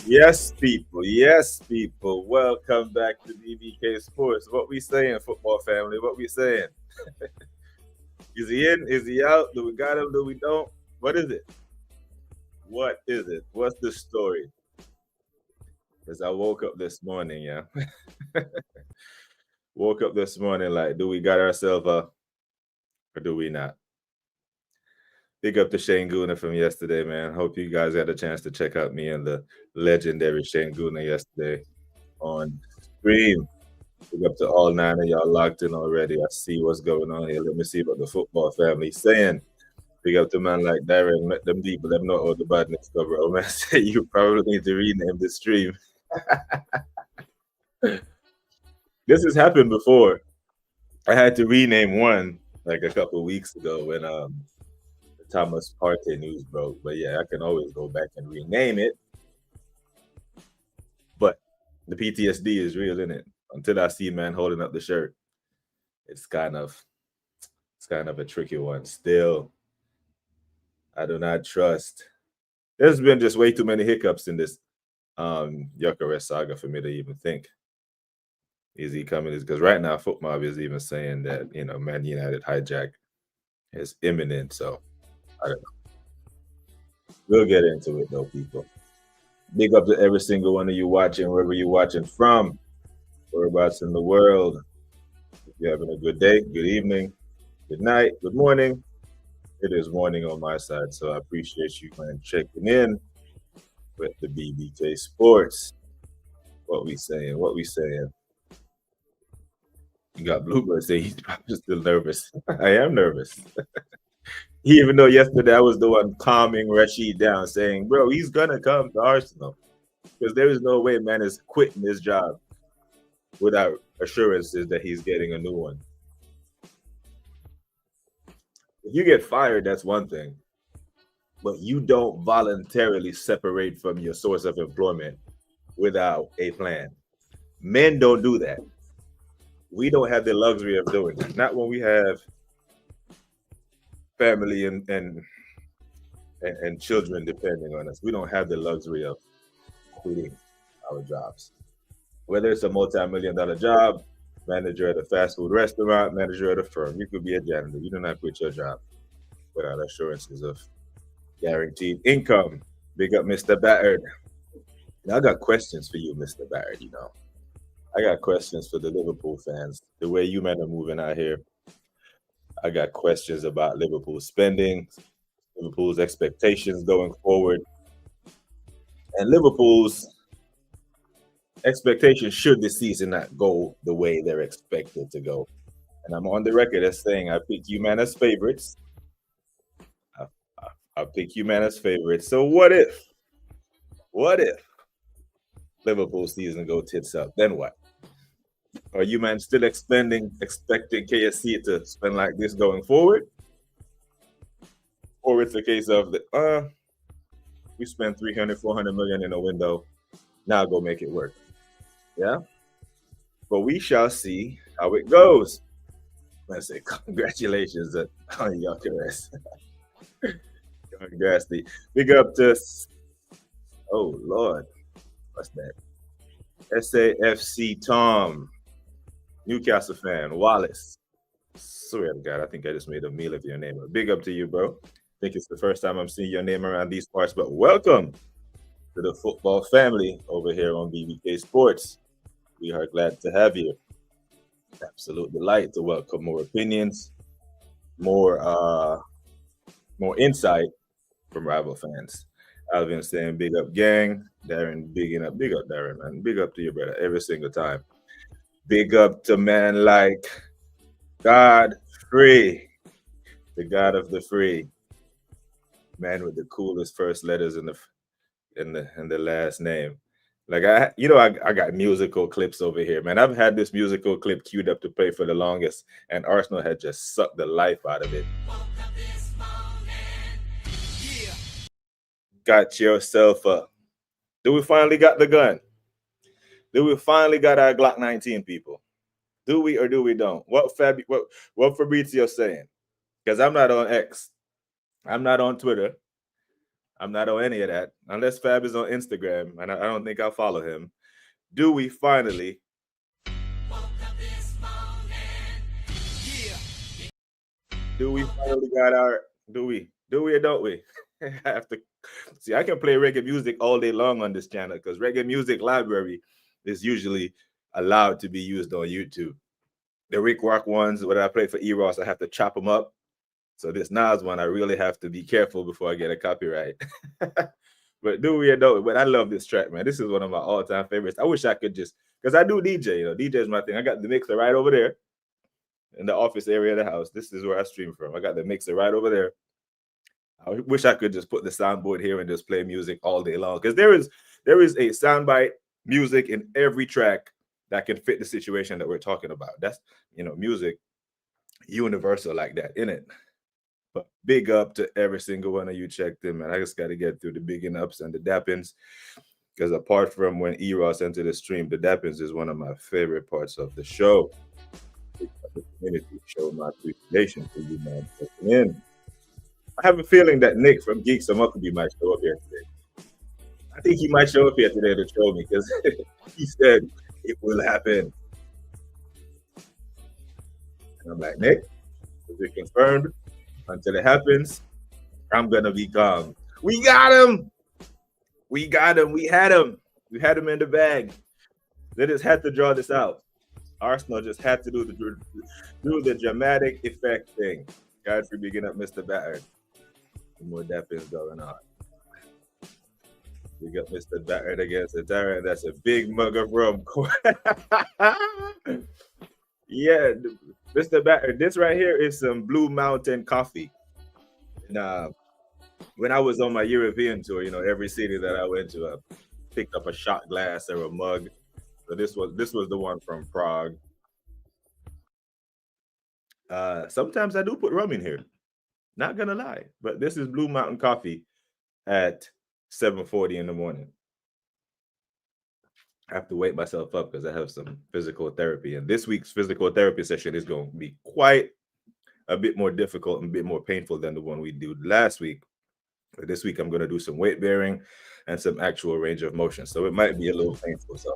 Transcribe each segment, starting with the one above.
Yes, people. Yes, people. Welcome back to BBK Sports. What we saying, football family? What we saying? Is he in? Is he out? Do we got him? Do we don't? What is it? What is it? What's the story? Because I woke up this morning, yeah. Woke up this morning like, do we got ourselves a or do we not? Big up to Shane Guna from yesterday, man. Hope you guys had a chance to check out me and the legendary Shane Guna yesterday on stream. Big up to all nine of y'all locked in already. I see what's going on here. Let me see what the football family saying. Big up to man like Darren. Let them people them know all the badness cover. Oh man, say you probably need to rename the stream. This has happened before. I had to rename one like a couple of weeks ago when the Thomas Partey news broke. But yeah, I can always go back and rename it. But the PTSD is real, isn't it? Until I see man holding up the shirt, it's kind of a tricky one. Still, I do not trust. There's been just way too many hiccups in this Gyökeres saga for me to even think. Is he coming? Is because right now FootMob is even saying that Man United hijack is imminent. So I don't know. We'll get into it though, people. Big up to every single one of you watching, wherever you're watching from, whereabouts in the world. If you're having a good day, good evening, good night, good morning. It is morning on my side, so I appreciate you man checking in with the BBK Sports. What we saying? What we saying? You got Bluebird saying he's probably still nervous. I am nervous. Even though yesterday I was the one calming Rashid down, saying, "Bro, he's gonna come to Arsenal because there is no way man is quitting his job without assurances that he's getting a new one." If you get fired, that's one thing, but you don't voluntarily separate from your source of employment without a plan. Men don't do that. We don't have the luxury of doing that. Not when we have family and children depending on us. We don't have the luxury of quitting our jobs. Whether it's a multi-million-dollar job, manager at a fast food restaurant, manager at a firm, you could be a janitor. You do not quit your job without assurances of guaranteed income. Big up, Mr. Battard. Now, I got questions for you, Mr. Battard. I got questions for the Liverpool fans. The way you men are moving out here, I got questions about Liverpool spending, Liverpool's expectations going forward, and Liverpool's expectations should the season not go the way they're expected to go. And I'm on the record as saying I pick you man as favorites. I pick you man as favorites. So what if Liverpool season go tits up? Then what? Are you man still expecting KSC to spend like this going forward? Or it's a case of we spent 300, 400 million in a window. Now go make it work. Yeah. But we shall see how it goes. Let's say congratulations on Gyökeres. Congrats. Big up to oh Lord. What's that? SAFC Tom. Newcastle fan. Wallace. Swear to God, I think I just made a meal of your name. Big up to you, bro. I think it's the first time I'm seeing your name around these parts, but welcome to the football family over here on BBK Sports. We are glad to have you. Absolute delight to welcome more opinions, more insight from rival fans. Alvin saying big up gang. Darren big up Darren, man. Big up to you, brother, every single time. Big up to man like God Free, the God of the Free, man with the coolest first letters in the last name. Like I got musical clips over here, man. I've had this musical clip queued up to play for the longest, and Arsenal had just sucked the life out of it. Got yourself a. Do we finally got the gun? Do we finally got our Glock 19, people? Do we or do we don't? What Fabrizio saying? Because I'm not on X. I'm not on Twitter. I'm not on any of that. Unless Fab is on Instagram, and I don't think I'll follow him. Do we finally? Do we finally got our? Do we? Do we or don't we? I have to see. I can play reggae music all day long on this channel because reggae music library is usually allowed to be used on YouTube. The Rick Rock ones, when I play for Eros, I have to chop them up. So this Nas one, I really have to be careful before I get a copyright. But do we or don't? But I love this track, man. This is one of my all-time favorites. I wish I could just, because I do DJ. DJ is my thing. I got the mixer right over there in the office area of the house. This is where I stream from. I got the mixer right over there. I wish I could just put the soundboard here and just play music all day long. Because there is a soundbite music in every track that can fit the situation that we're talking about. That's, music universal like that, isn't it? But big up to every single one of you checked in, man. I just got to get through the big and ups and the dappins. Because apart from when Eros entered the stream, the dappins is one of my favorite parts of the show. The community show my appreciation for you, man. In. I have a feeling that Nick from Geeks and Muckabee might show up here today. I think he might show up here today to troll me because he said it will happen. And I'm like, Nick, is it confirmed? Until it happens, I'm gonna be calm. We got him. We got him. We had him. We had him in the bag. They just had to draw this out. Arsenal just had to do the dramatic effect thing. God for bigging up Mr. Batter. More dappings going on. We got Mr. Batter against the Darren. That's a big mug of rum. Yeah, Mr. Batter, this right here is some Blue Mountain coffee. And when I was on my European tour, every city that I went to, I picked up a shot glass or a mug. So this was the one from Prague. Sometimes I do put rum in here. Not gonna lie, but this is Blue Mountain coffee at 7:40 in the morning. I have to wake myself up because I have some physical therapy. And this week's physical therapy session is going to be quite a bit more difficult and a bit more painful than the one we did last week. But this week, I'm going to do some weight bearing and some actual range of motion. So it might be a little painful. So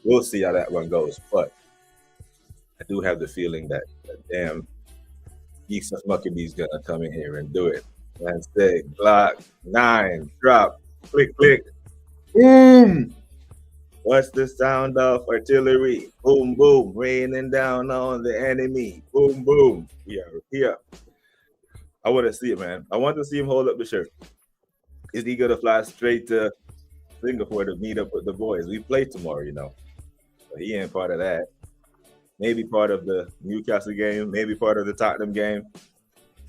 we'll see how that one goes. But I do have the feeling that damn Geeks and Muckabee's going to come in here and do it. And say, Glock 9, drop, click, click, boom. What's the sound of artillery? Boom, boom, raining down on the enemy. Boom, boom. We are here. I want to see it, man. I want to see him hold up the shirt. Is he going to fly straight to Singapore to meet up with the boys? We play tomorrow, But he ain't part of that. Maybe part of the Newcastle game, maybe part of the Tottenham game.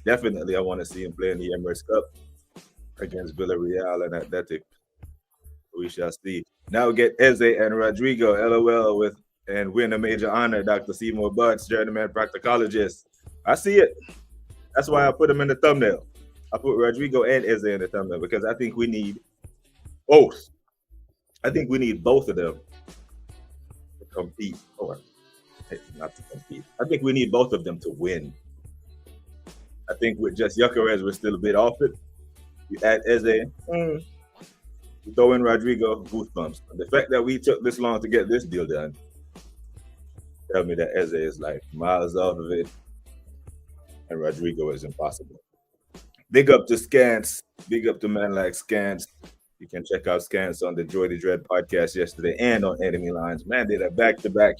Definitely, I want to see him play in the Emirates Cup against Villarreal and Athletic. We shall see. Now get Eze and Rodrigo, LOL, and win a major honor, Dr. Seymour Butts, journeyman proctologist. I see it. That's why I put him in the thumbnail. I put Rodrigo and Eze in the thumbnail because I think we need both. I think we need both of them to compete, or not to compete. I think we need both of them to win. I think with just Gyökeres, we're still a bit off it. You add Eze, you throw in Rodrigo, goosebumps. The fact that we took this long to get this deal done, tell me that Eze is like miles off of it, and Rodrigo is impossible. Big up to Scance. Big up to man like Scance. You can check out Scance on the Joy the Dread podcast yesterday and on Enemy Lines. Man, did a back-to-back,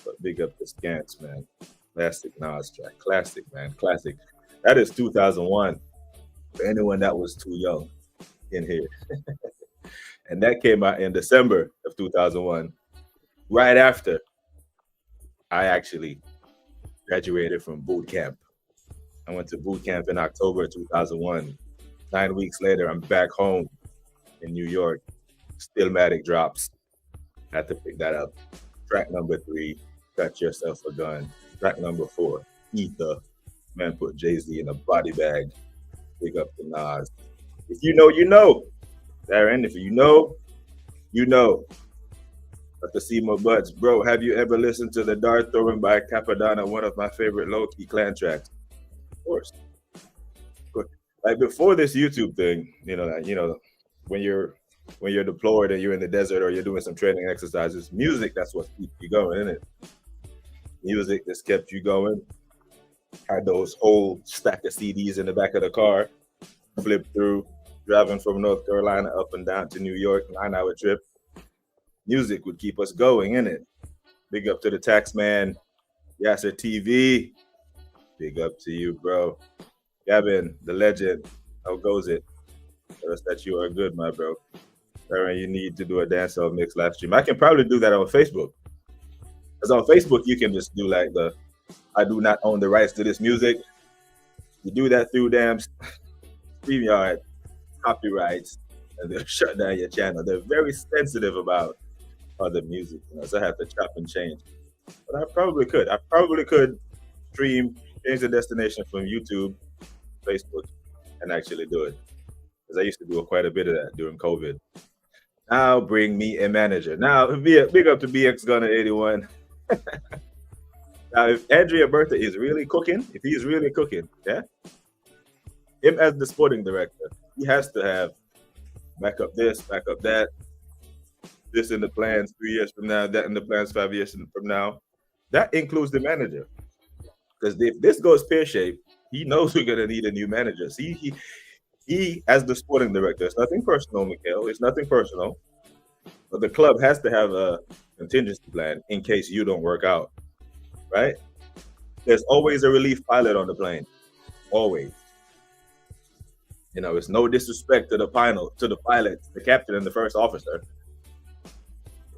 But big up to Scance, man. Classic Nas track. Classic, man. Classic. That is 2001. For anyone that was too young in here. And that came out in December of 2001. Right after I actually graduated from boot camp. I went to boot camp in October 2001. 9 weeks later, I'm back home in New York. Stillmatic drops. Had to pick that up. Track number 3, Got Yourself a Gun. Track number 4, Ether. Man put Jay-Z in a body bag. Big up to Nas. If you know, you know. Darren, if you know, you know. Dr. Seymour Butts, bro, have you ever listened to the Dart Throwing by Capadonna, one of my favorite low-key clan tracks? Of course. like before this YouTube thing, when you're deployed and you're in the desert or you're doing some training exercises, music, that's what keeps you going, isn't it? Music that's kept you going. Had those whole stack of CDs in the back of the car, flip through, driving from North Carolina up and down to New York, 9-hour trip. Music would keep us going, innit? Big up to the tax man, Yasser TV. Big up to you, bro. Gavin, the legend. How goes it? Tell us that you are good, my bro. Aaron, you need to do a dancehall mix live stream. I can probably do that on Facebook. Because on Facebook, you can just do like I do not own the rights to this music. You do that through damn StreamYard, copyrights, and they'll shut down your channel. They're very sensitive about other music, so I have to chop and change. But I probably could. I probably could stream, change the destination from YouTube, Facebook, and actually do it. Because I used to do quite a bit of that during COVID. Now bring me a manager. Now, big up to BX Gunner 81. Now, if Andrea Bertha is really cooking, if he's really cooking, yeah, him as the sporting director, he has to have back up this, back up that, this in the plans 3 years from now, that in the plans 5 years from now. That includes the manager. Because if this goes pear-shaped, he knows we're going to need a new manager. See, he, as the sporting director, it's nothing personal, Mikhail. It's nothing personal. But the club has to have a contingency plan in case you don't work out. Right? There's always a relief pilot on the plane. Always. It's no disrespect to the pilot, the captain, and the first officer.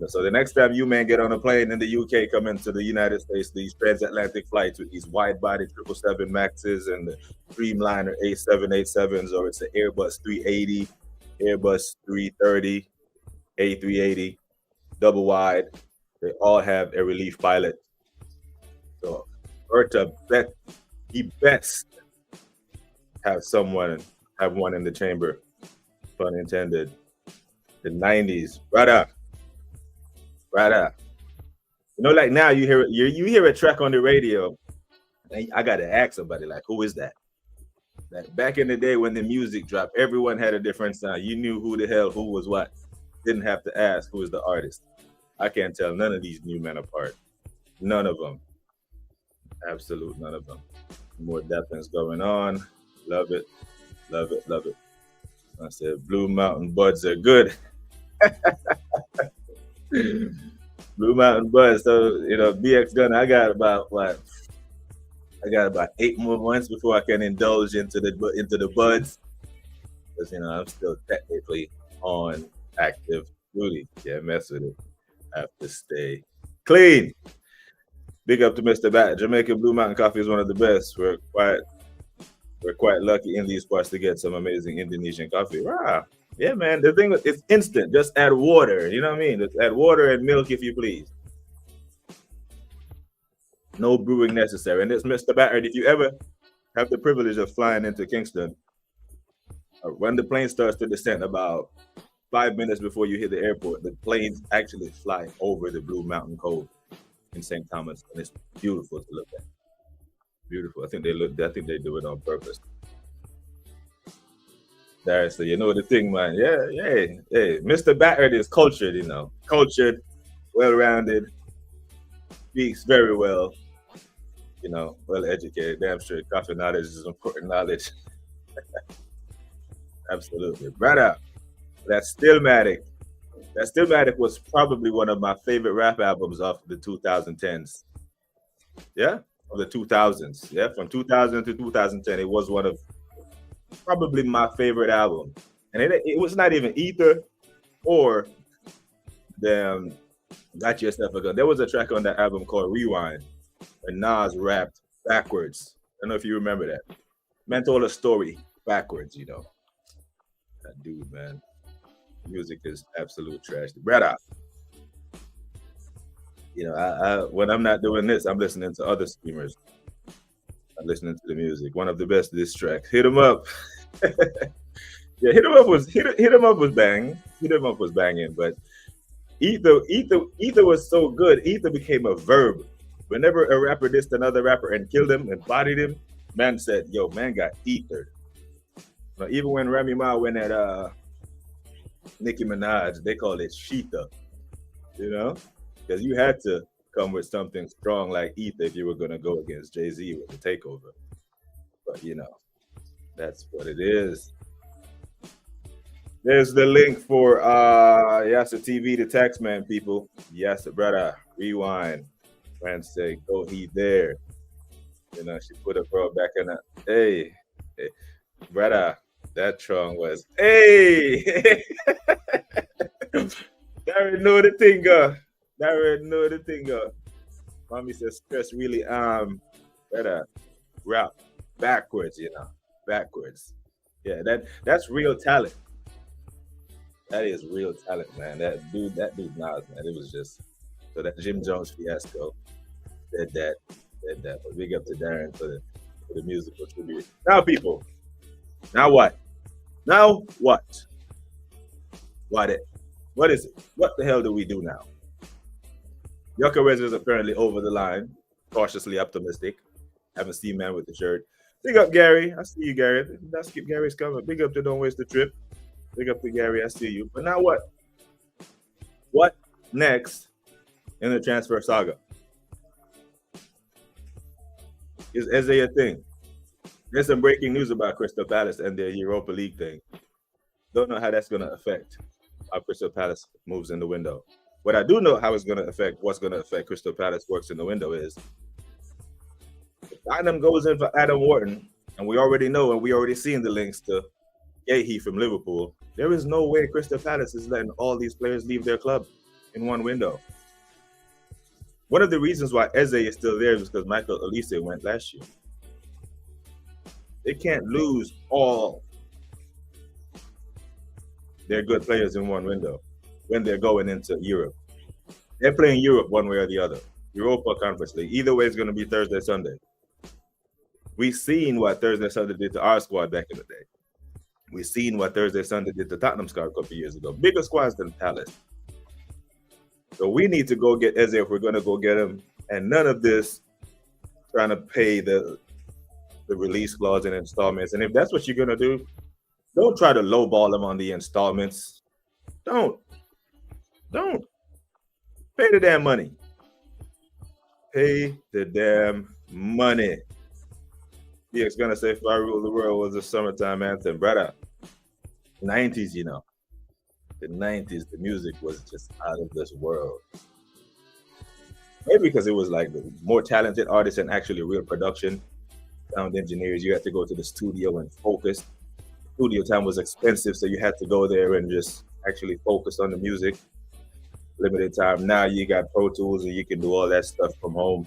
So the next time you man get on a plane in the UK, come into the United States, these transatlantic flights with these wide-body 777 Maxes and the Dreamliner A787s, or it's an Airbus 380, Airbus 330, A380, double wide, they all have a relief pilot. So Bertha, he best have one in the chamber, pun intended. The 90s, brother. Like now you hear a track on the radio, and I gotta ask somebody like, who is that? Like back in the day when the music dropped, everyone had a different sound. You knew who the hell who was what. Didn't have to ask who is the artist. I can't tell none of these new men apart. None of them. Absolute none of them. More deafness going on. Love it. I said Blue Mountain Buds are good. Blue Mountain Buds. So, BX Gunner, I got about 8 more months before I can indulge into the buds. Because I'm still technically on active duty. Can't mess with it. I have to stay clean. Big up to Mr. Bat. Jamaican Blue Mountain coffee is one of the best. We're quite lucky in these parts to get some amazing Indonesian coffee. Wow. Yeah, man. The thing is, it's instant. Just add water. You know what I mean? Just add water and milk, if you please. No brewing necessary. And it's Mr. Batterd. If you ever have the privilege of flying into Kingston, when the plane starts to descend, about 5 minutes before you hit the airport, the planes actually fly over the Blue Mountain Cove in St. Thomas, and it's beautiful to look at. Beautiful. I think they do it on purpose. There, so the thing, man. Yeah. Hey, Mr. Batterd is cultured, cultured, well-rounded, speaks very well, well-educated. Damn sure coffee knowledge is important knowledge. Absolutely. Right out. That's Stillmatic. That Stillmatic was probably one of my favorite rap albums of the 2010s. Yeah, of the 2000s. Yeah, from 2000 to 2010, it was one of probably my favorite album. And it was not even Ether or the Got Yourself a Gun. There was a track on that album called Rewind, and Nas rapped backwards. I don't know if you remember that. Man told a story backwards, That dude, man. Music is absolute trash. Brother. When I'm not doing this, I'm listening to other streamers. I'm listening to the music. One of the best diss tracks. Hit 'em up. Yeah, hit 'em up was bang. Hit 'em up was banging, but Ether was so good. Ether became a verb. Whenever a rapper dissed another rapper and killed him and bodied him, man said, "Yo, man got ethered." Now, even when Remy Ma went at Nicki Minaj, they called it Sheeta, you know, because you had to come with something strong like Ether if you were going to go against Jay-Z with the takeover. But you know, that's what it is. There's the link for Yasa TV, the Taxman people. Yasa brother, rewind. Friends say, go he there. You know, she put her bro back in that. Hey, hey, brother, that song was, hey. Darren know the thing, Darren know the thing, Mommy says stress really, brother, rap backwards, you know, backwards. Yeah, that's real talent. That is real talent, man. That dude Nas, man. It was just so that Jim Jones fiasco said that. But big up to Darren for the musical tribute. Now, people, now what? Now what? What it? What is it? What the hell do we do now? Yokerez is apparently over the line, cautiously optimistic. Haven't seen man with the shirt. Big up Gary. I see you, Gary. That's keep Gary's coming. Big up to Don't Waste the Trip. Big up to Gary. I see you. But now what? What next in the transfer saga? Is Eze a thing? There's some breaking news about Crystal Palace and their Europa League thing. Don't know how that's going to affect how Crystal Palace moves in the window. What I do know how it's going to affect, what's going to affect Crystal Palace works in the window is if Tottenham goes in for Adam Wharton, and we already know and we already seen the links to Yehi from Liverpool, there is no way Crystal Palace is letting all these players leave their club in one window. One of the reasons why Eze is still there is because Michael Olise went last year. They can't lose all their good players in one window when they're going into Europe. They're playing Europe one way or the other. Europa Conference League. Either way, it's going to be Thursday, Sunday. We've seen what Thursday, Sunday did to our squad back in the day. We've seen what Thursday, Sunday did to Tottenham squad a couple of years ago. Bigger squads than Palace. So we need to go get Eze if we're going to go get him. And none of this trying to pay the release clause and installments. And if that's what you're going to do, don't try to lowball him on the installments. Don't. Pay the damn money. Pay the damn money. DX gonna say "If I Rule the World" was a summertime anthem, brother. 90s, you know. The 90s, the music was just out of this world. Maybe because it was like the more talented artists and actually real production, sound engineers. You had to go to the studio and focus. Studio time was expensive, so you had to go there and just actually focus on the music. Limited time. Now you got Pro Tools and you can do all that stuff from home.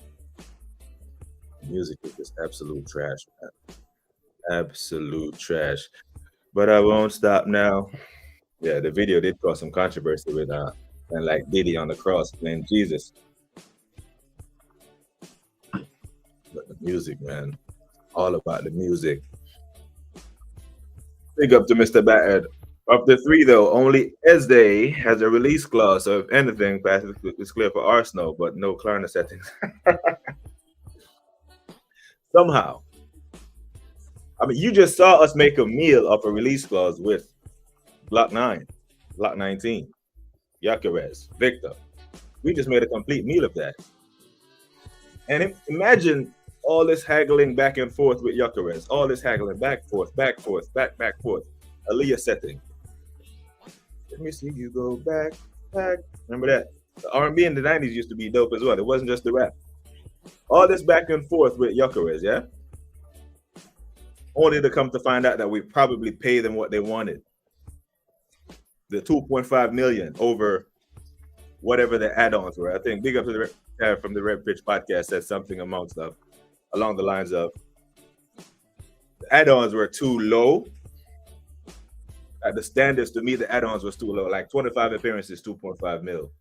Music is just absolute trash, man. Absolute trash. But I won't stop now. Yeah, the video did cause some controversy with and like Diddy on the cross playing Jesus. But the music, man, all about the music. Big up to Mr. Battered. Of the three, though, only Eze has a release clause, so if anything, it's clear for Arsenal, but no Klarna settings. Somehow. I mean, you just saw us make a meal of a release clause with Block 9, Block 19, Yokerez, Victor. We just made a complete meal of that. And imagine all this haggling back and forth with Yokerez, all this haggling back, forth, back, forth, back, forth. Aaliyah setting. Let me see you go back. Remember that? The R&B in the 90s used to be dope as well. It wasn't just the rap. All this back and forth with Yokerez, yeah? Only to come to find out that we probably paid them what they wanted. The 2.5 million over whatever the add-ons were. I think big up to the from the Red Pitch podcast said something along the lines of the add-ons were too low. At the standards, to me, the add-ons was too low. Like 25 appearances, 2.5 mil.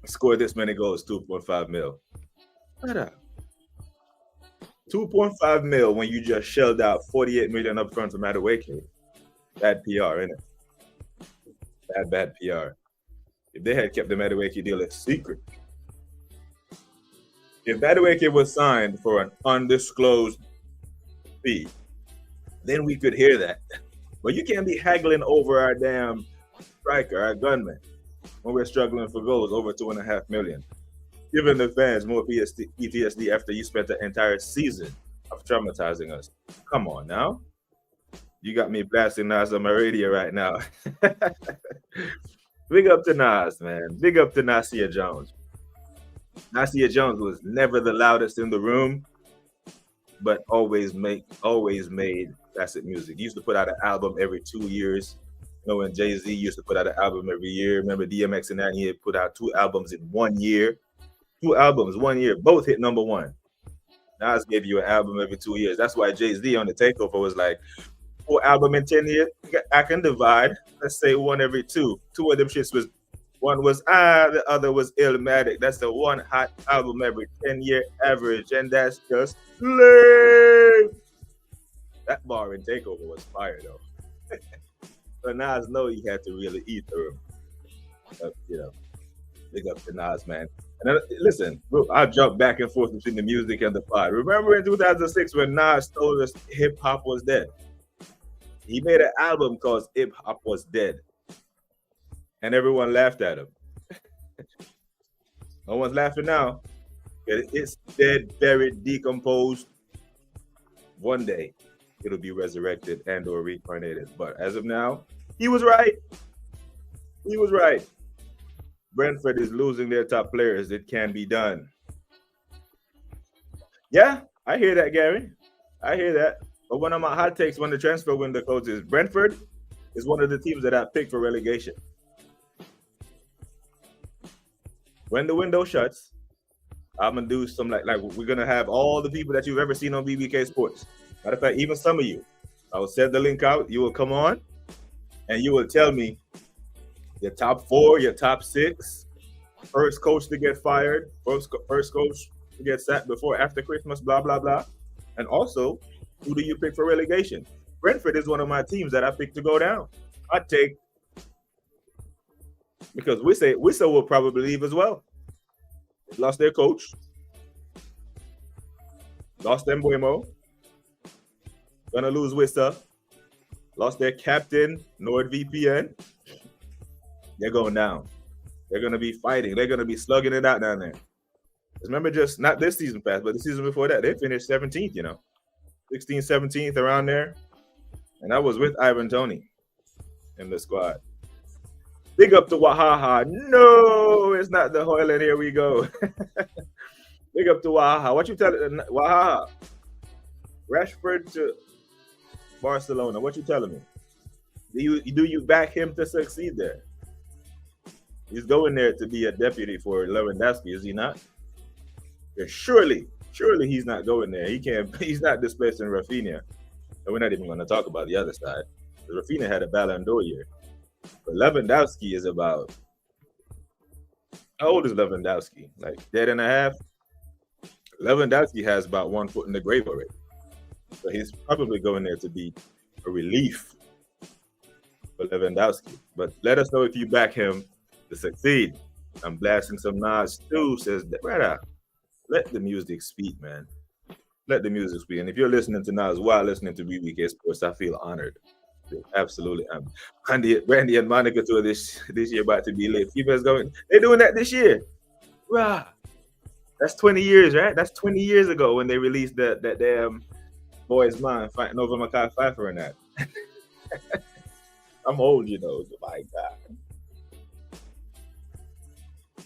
Score this many goals, 2.5 mil. 2.5 mil when you just shelled out 48 million up front for Madueke. Bad PR, innit? Bad PR. If they had kept the Madueke deal a secret. If Madueke was signed for an undisclosed fee, then we could hear that. But you can't be haggling over our damn striker, our gunman, when we're struggling for goals over 2.5 million. Giving the fans more PTSD after you spent the entire season of traumatizing us. Come on now. You got me blasting Nas on my radio right now. Big up to Nas, man. Big up to Nasir Jones. Nasir Jones was never the loudest in the room, but always made classic music. He used to put out an album every 2 years. You know, when Jay-Z used to put out an album every year. Remember DMX and that, he had put out 2 albums in 1 year. 2 albums, 1 year, both hit #1. Nas gave you an album every 2 years. That's why Jay-Z on the Takeover was like, 4 album in 10 years, I can divide. Let's say 1 every 2. 2 of them shits was, one was the other was Illmatic. That's the 1 hot album every 10-year average, and that's just lame. That bar in Takeover was fire though. But Nas know he had to really eat through him. But, you know, big up to Nas, man. And then, listen, I'll jump back and forth between the music and the pod. Remember in 2006 when Nas told us hip hop was dead? He made an album called Hip Hop Was Dead. And everyone laughed at him. No one's laughing now. It's dead, buried, decomposed. One day, it'll be resurrected and or reincarnated. But as of now, he was right. He was right. Brentford is losing their top players. It can be done. Yeah, I hear that, Gary. I hear that. But one of my hot takes when the transfer window closes, Brentford is one of the teams that I picked for relegation. When the window shuts, I'm gonna do some like we're gonna have all the people that you've ever seen on BBK Sports. Matter of fact, even some of you, I will send the link out. You will come on, and you will tell me your top 4, your top 6, first coach to get fired, first coach to get sacked before after Christmas, blah blah blah, and also who do you pick for relegation? Brentford is one of my teams that I picked to go down. I take because Wissa will probably leave as well. They lost their coach, lost Mbeumo, gonna lose Wissa, lost their captain NordVPN. They're going down. They're gonna be fighting. They're gonna be slugging it out down there. Remember, just not this season past, but the season before that, they finished 17th. You know, 16th, 17th, around there, and I was with Ivan Toney in the squad. Big up to Wahaha. No, it's not the Hoyland. Here we go. Big up to Wahaha. What you telling Wahaha? Rashford to Barcelona. What you telling me? Do you back him to succeed there? He's going there to be a deputy for Lewandowski, is he not? Surely he's not going there. He can't. He's not displacing Rafinha. And we're not even going to talk about the other side. Rafinha had a Ballon d'Or year. But Lewandowski is about, how old is Lewandowski? Like dead and a half? Lewandowski has about 1 foot in the grave already. So he's probably going there to be a relief for Lewandowski. But let us know if you back him to succeed. I'm blasting some Nas too, says, brother, let the music speak, man. Let the music speak. And if you're listening to Nas while listening to BBK Sports, I feel honored. Absolutely. Brandy and Monica tour this year about to be lit. Females going, they're doing that this year. Rah. That's 20 years, right? That's 20 years ago when they released that damn Boy's Mind fighting over Mekhi Phifer and that. I'm old, you know. My God.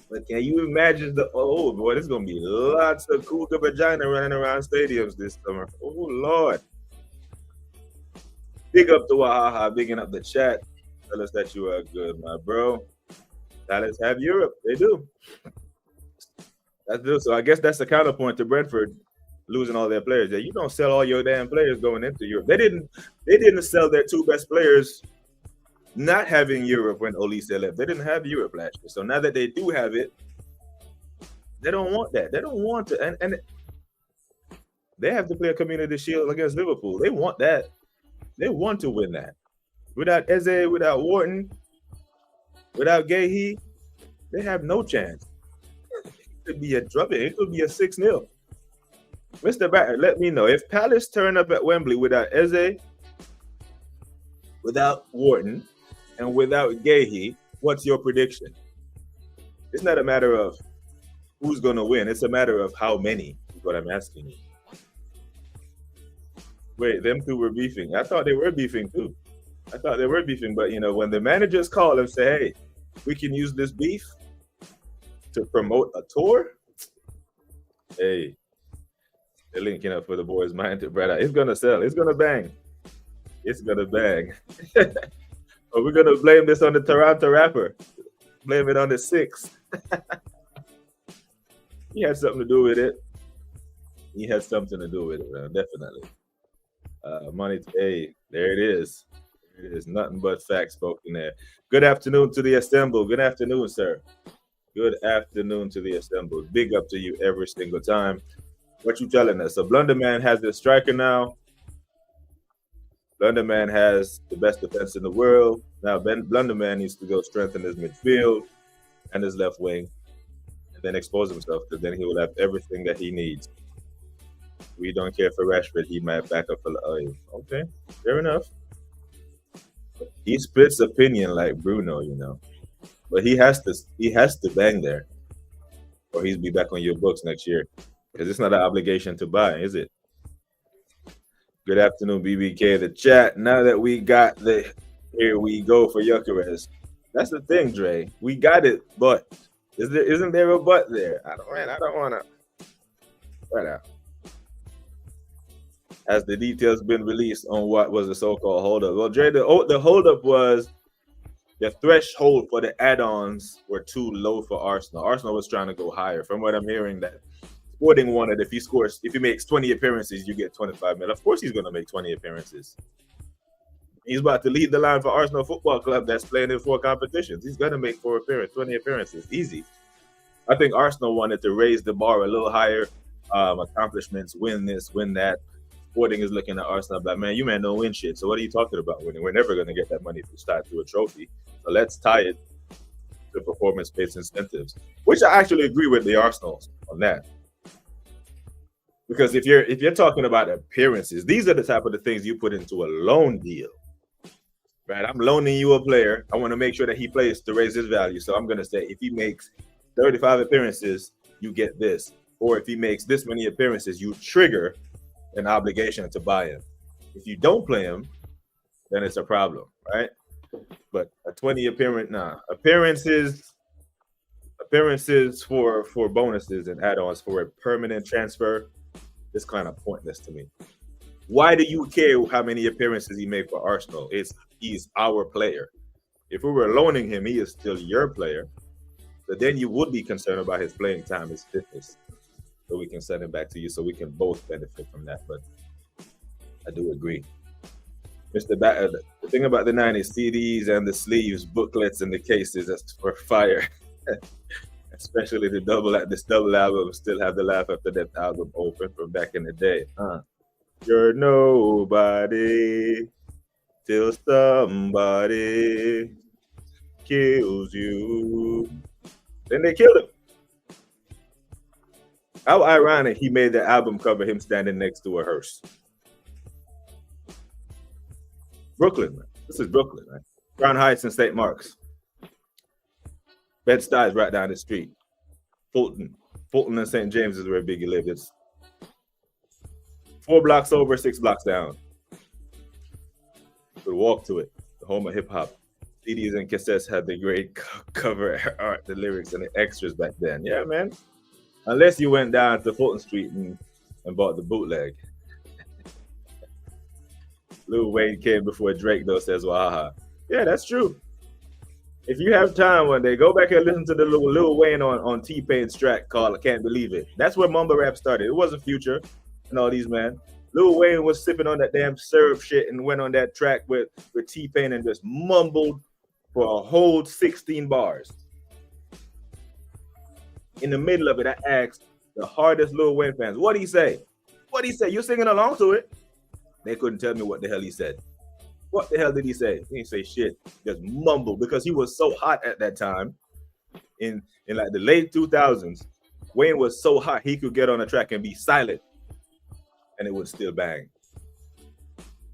But can you imagine oh boy, there's gonna be lots of cougar vagina running around stadiums this summer. Oh Lord. Big up to Wahaha, bigging up the chat. Tell us that you are good, my bro. Dallas have Europe. They do. That's good. So I guess that's the counterpoint to Brentford losing all their players. Yeah, you don't sell all your damn players going into Europe. They didn't sell their 2 best players not having Europe when Olise left. They didn't have Europe last year. So now that they do have it, they don't want that. They don't want to. And they have to play a Community Shield against Liverpool. They want that. They want to win that. Without Eze, without Wharton, without Gahey, they have no chance. It could be a drubbing. It could be a 6-0. Mr. Batter, let me know. If Palace turn up at Wembley without Eze, without Wharton, and without Gahey, what's your prediction? It's not a matter of who's going to win. It's a matter of how many, is what I'm asking you. Wait, them two were beefing. I thought they were beefing too. But when the managers call and say, hey, we can use this beef to promote a tour, hey, they're linking up for the boys' mind to brother. It's going to sell. It's going to bang. But we're going to blame this on the Toronto rapper. Blame it on the Six. He had something to do with it. Man, definitely. Money. Hey, there it is. It is nothing but facts spoken there. Good afternoon to the assembled. Good afternoon, sir. Good afternoon to the assembled. Big up to you every single time. What you telling us? So Blunderman has the striker now. Blunderman has the best defense in the world. Now Blunderman needs to go strengthen his midfield and his left wing, and then expose himself, because then he will have everything that he needs. We don't care for Rashford. He might back up for. Okay, fair enough. He splits opinion like Bruno, but he has to bang there, or he's be back on your books next year, because it's not an obligation to buy, is it? Good afternoon, BBK, the chat. Now that we got here we go for Gyökeres. That's the thing, Dre. We got it, but isn't there a but there? I don't want to. Right now. Has the details been released on what was the so-called holdup? Well, Dre, the holdup was the threshold for the add-ons were too low for Arsenal. Arsenal was trying to go higher. From what I'm hearing, that Sporting wanted if he makes 20 appearances, you get 25 million. Of course, he's going to make 20 appearances. He's about to lead the line for Arsenal Football Club that's playing in 4 competitions. He's going to make 20 appearances. Easy. I think Arsenal wanted to raise the bar a little higher. Accomplishments, win this, win that. Sporting is looking at Arsenal like, man, you man don't win shit. So what are you talking about winning? We're never going to get that money to start to a trophy. So let's tie it to performance-based incentives, which I actually agree with the Arsenal on that. Because if you're talking about appearances, these are the type of the things you put into a loan deal, right? I'm loaning you a player. I want to make sure that he plays to raise his value. So I'm going to say if he makes 35 appearances, you get this. Or if he makes this many appearances, you trigger an obligation to buy him. If you don't play him, then it's a problem, right? But a 20 appearances for bonuses and add-ons for a permanent transfer is kind of pointless to me. Why do you care how many appearances he made for Arsenal? He's our player. If we were loaning him, he is still your player. But then you would be concerned about his playing time, his fitness. So we can send him back to you so we can both benefit from that. But I do agree. Mr. The thing about the 90s, CDs and the sleeves, booklets and the cases, that's for fire. Especially this double album, still have the Laugh After Death album open from back in the day. You're nobody till somebody kills you. Then they killed him. How ironic he made the album cover him standing next to a hearse. Brooklyn, man. This is Brooklyn, man. Crown Heights and St. Mark's. Bed-Stuy is right down the street. Fulton and St. James is where Biggie lived. It's 4 blocks over, 6 blocks down. You could walk to it. The home of hip-hop. CDs and cassettes had the great cover art, the lyrics, and the extras back then. Yeah, man. Unless you went down to Fulton Street and bought the bootleg. Lil Wayne came before Drake, though, says Wahaha. Yeah, that's true. If you have time one day, go back and listen to the Lil Wayne on T-Pain's track called I Can't Believe It. That's where mumble rap started. It wasn't Future and all these, man. Lil Wayne was sipping on that damn syrup shit and went on that track with T-Pain and just mumbled for a whole 16 bars. In the middle of it, I asked the hardest Lil Wayne fans, what'd he say? What'd he say? You're singing along to it. They couldn't tell me what the hell he said. What the hell did he say? He didn't say shit. Just mumbled because he was so hot at that time. In like the late 2000s, Wayne was so hot he could get on a track and be silent and it would still bang.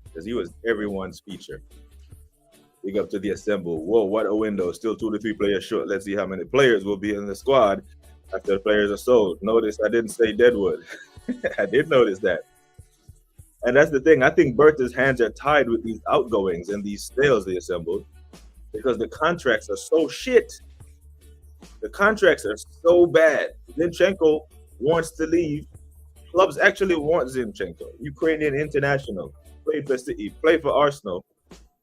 Because he was everyone's feature. Big up to the assemble. Whoa, what a window. Still 2 to 3 players short. Let's see how many players will be in the squad after the players are sold. Notice I didn't say Deadwood. I did notice that. And that's the thing. I think Bertha's hands are tied with these outgoings and these sales they assembled because the contracts are so shit. The contracts are so bad. Zinchenko wants to leave. Clubs actually want Zinchenko. Ukrainian international. Played for City, played for Arsenal.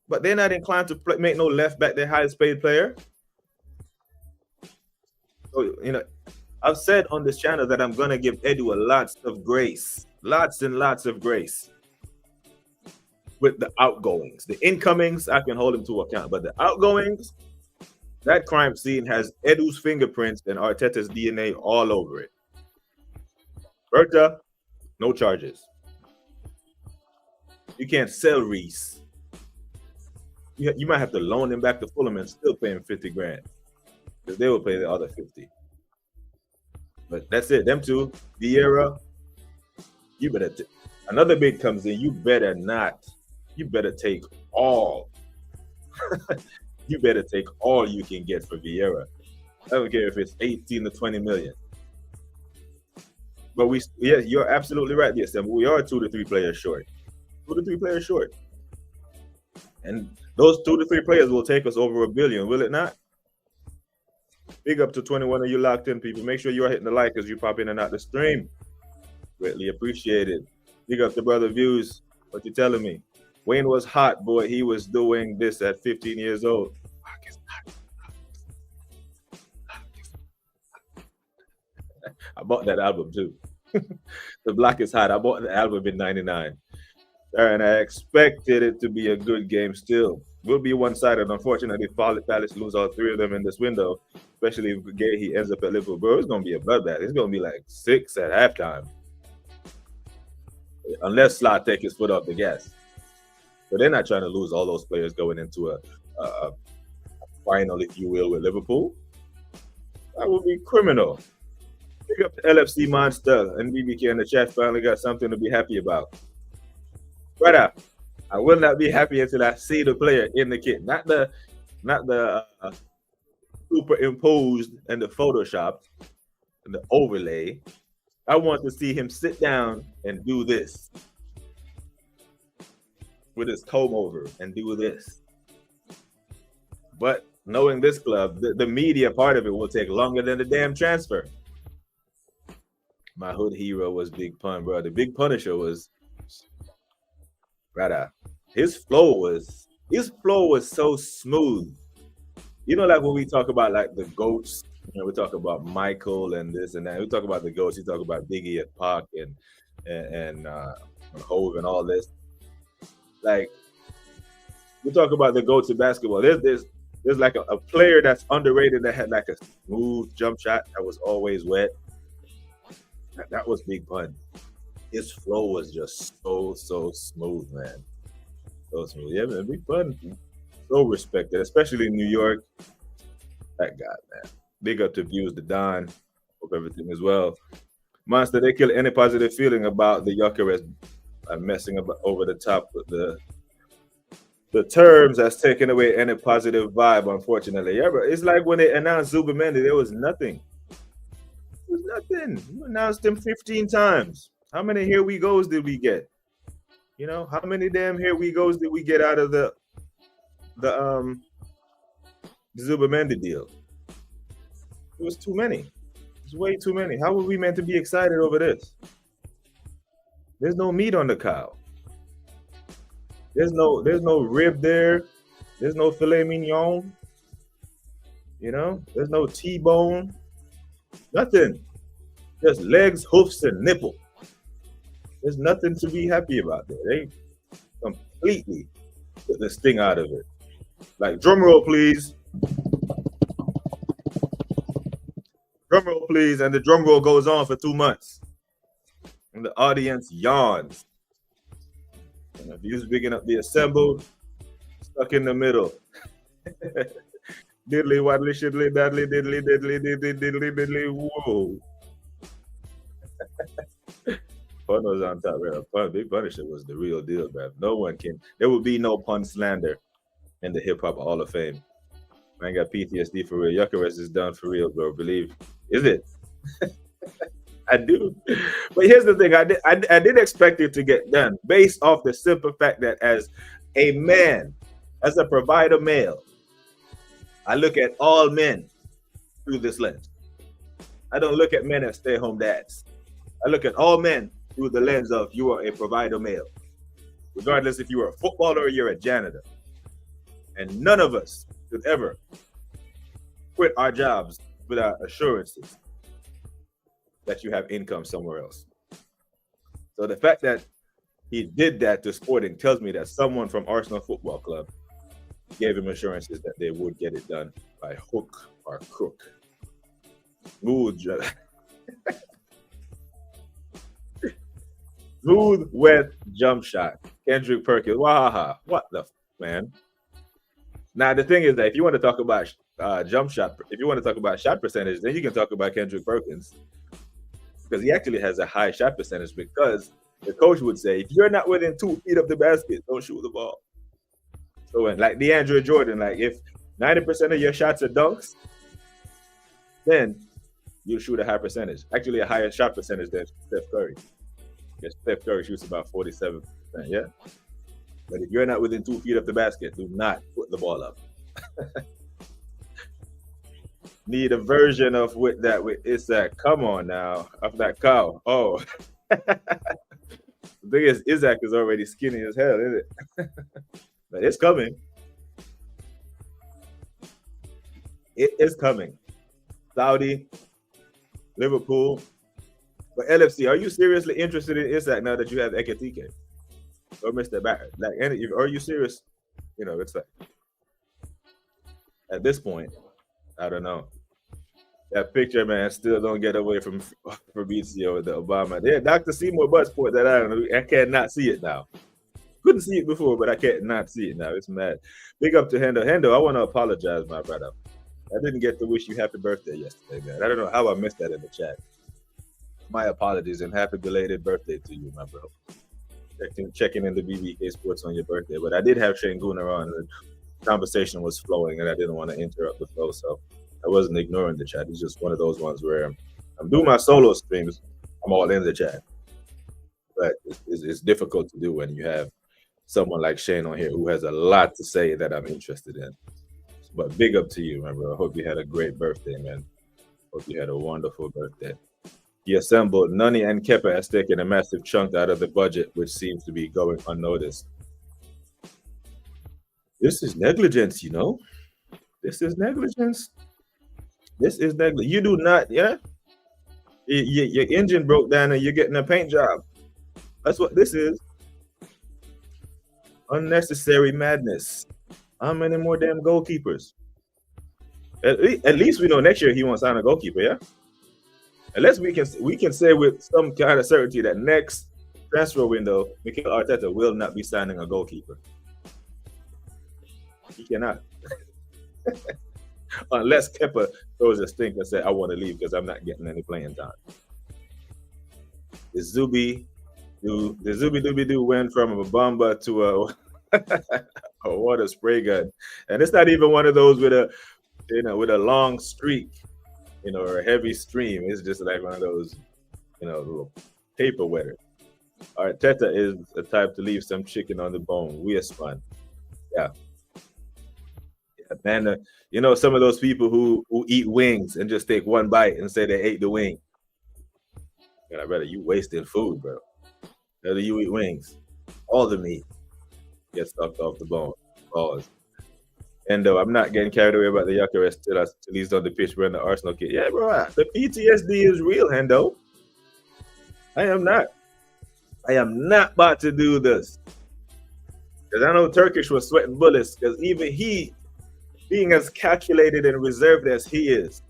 But they're not inclined to make no left back their highest paid player. So, I've said on this channel that I'm going to give Edu lots of grace. Lots and lots of grace. With the outgoings. The incomings, I can hold him to account. But the outgoings, that crime scene has Edu's fingerprints and Arteta's DNA all over it. Berta, no charges. You can't sell Reese. You might have to loan him back to Fulham and still pay him 50 grand. Because they will pay the other 50. But that's it. Them two, Vieira, you better another bid comes in, you better not. You better take all. You better take all you can get for Vieira. I don't care if it's 18 to 20 million. But you're absolutely right. Yes, we are 2 to 3 players short. 2 to 3 players short. And those 2 to 3 players will take us over $1 billion, will it not? Big up to 21 of you locked in, people. Make sure you are hitting the like as you pop in and out the stream. Greatly appreciated. Big up to Brother Views. What you telling me? Wayne was hot, boy. He was doing this at 15 years old. I bought that album too. The Block is Hot. I bought the album in '99. And I expected it to be a good game still. Will be one-sided. Unfortunately, Palace lose all 3 of them in this window, especially if he ends up at Liverpool. Bro, it's going to be a bloodbath. It's going to be like 6 at halftime. Unless Slot takes his foot off the gas. But they're not trying to lose all those players going into a final, if you will, with Liverpool. That would be criminal. Pick up the LFC Monster and BBK in the chat finally got something to be happy about. Brother, I will not be happy until I see the player in the kit, not the superimposed and the Photoshop and the overlay. I want to see him sit down and do this with his comb over and do this. But knowing this club, the media part of it will take longer than the damn transfer. My hood hero was Big Pun, bro. The Big Punisher was, brother. His flow was so smooth. You know, like when we talk about like the GOATs, we talk about Michael and this and that. We talk about the GOATs. We talk about Biggie and Pac and Hove and all this. Like we talk about the GOATs in basketball. There's like a player that's underrated that had like a smooth jump shot that was always wet. That was Big Pun. His flow was just so smooth, man. So smooth. Yeah, man, Big Pun. So respected, especially in New York. That guy, man. Big up to Views, the Don. Hope everything is well. Monster, they kill any positive feeling about the Gyökeres messing up over the top with the terms that's taken away any positive vibe, unfortunately. Yeah, but it's like when they announced Zubimendi, there was nothing. There was nothing. You announced him 15 times. How many here we goes did we get? You know, how many damn here we goes did we get out of the Zubimendi deal? It was too many. It was way too many. How were we meant to be excited over this? There's no meat on the cow. There's no rib there. There's no filet mignon. You know, there's no T-bone. Nothing. Just legs, hoofs, and nipple. There's nothing to be happy about there. They completely took the sting out of it. Like, drum roll, please. Drum roll, please. And the drum roll goes on for 2 months. And the audience yawns. And the views big enough to be assembled, stuck in the middle. Diddly, waddly, shiddly, daddly, diddly, diddly, diddly, diddly, diddly, whoa. Pun was on top, bro. Big Punisher was the real deal, bro. No one can. There will be no pun slander in the Hip Hop Hall of Fame. Man got PTSD for real. Yucharest is done for real, bro. Believe. Is it? I do. But here's the thing. I did expect it to get done based off the simple fact that as a man, as a provider male, I look at all men through this lens. I don't look at men as stay-at-home dads. I look at all men through the lens of you are a provider male, regardless if you are a footballer or you're a janitor. And none of us should ever quit our jobs without assurances that you have income somewhere else. So the fact that he did that to Sporting tells me that someone from Arsenal Football Club gave him assurances that they would get it done by hook or crook. Smooth, wet jump shot. Kendrick Perkins. Wahaha. What the man? Now, the thing is that if you want to talk about jump shot, if you want to talk about shot percentage, then you can talk about Kendrick Perkins. Because he actually has a high shot percentage because the coach would say, if you're not within 2 feet of the basket, don't shoot the ball. So when, like DeAndre Jordan, like if 90% of your shots are dunks, then you shoot a high percentage. Actually, a higher shot percentage than Steph Curry. Because Steph Curry shoots about 47%, yeah? But if you're not within 2 feet of the basket, do not put the ball up. Need a version of with Isaac. Come on now. Of that cow. Oh. The thing is, Isaac is already skinny as hell, isn't it? But it's coming. It is coming. Saudi, Liverpool. But LFC, are you seriously interested in Isaac now that you have Ekitike? Or Mr. Batter? Like, are you serious? You know, it's like, at this point, I don't know. That picture, man, still don't get away from Fabrizio with the Obama. Yeah, Dr. Seymour Buttsport that I don't know. I cannot see it now. Couldn't see it before, but I can't not see it now. It's mad. Big up to Hendo. Hendo, I want to apologize, my brother. I didn't get to wish you happy birthday yesterday, man. I don't know how I missed that in the chat. My apologies and happy belated birthday to you, my bro. Checking in the BBK Sports on your birthday, but I did have Shane Gooner on. The conversation was flowing, and I didn't want to interrupt the flow, so I wasn't ignoring the chat. It's just one of those ones where I'm doing my solo streams. I'm all in the chat, but it's difficult to do when you have someone like Shane on here who has a lot to say that I'm interested in. But big up to you, my bro. I hope you had a great birthday, man. Hope you had a wonderful birthday. He assembled Nani and Kepa has taken a massive chunk out of the budget, which seems to be going unnoticed. This is negligence, you know. This is negligence. This is negligence. You do not, yeah? Your engine broke down and you're getting a paint job. That's what this is. Unnecessary madness. How many more damn goalkeepers? At least we know next year he won't sign a goalkeeper, yeah? Unless we can say with some kind of certainty that next transfer window, Mikel Arteta will not be signing a goalkeeper. He cannot. Unless Kepa throws a stink and say, I want to leave because I'm not getting any playing time. The Zubi Dooby went from a bomber to a water spray gun. And it's not even one of those with a long streak, or a heavy stream. It's just like one of those, little paper wetters. Arteta is the type to leave some chicken on the bone. We are spun. Yeah. Man, some of those people who eat wings and just take one bite and say they ate the wing. And I rather you wasting food, bro. Rather you eat wings. All the meat gets sucked off the bone. Pause. And I'm not getting carried away about the Yucharest till he's on the pitch wearing the Arsenal kit. Yeah, bro, the PTSD is real, Hendo. I am not about to do this. Because I know Turkish was sweating bullets, because even he, being as calculated and reserved as he is,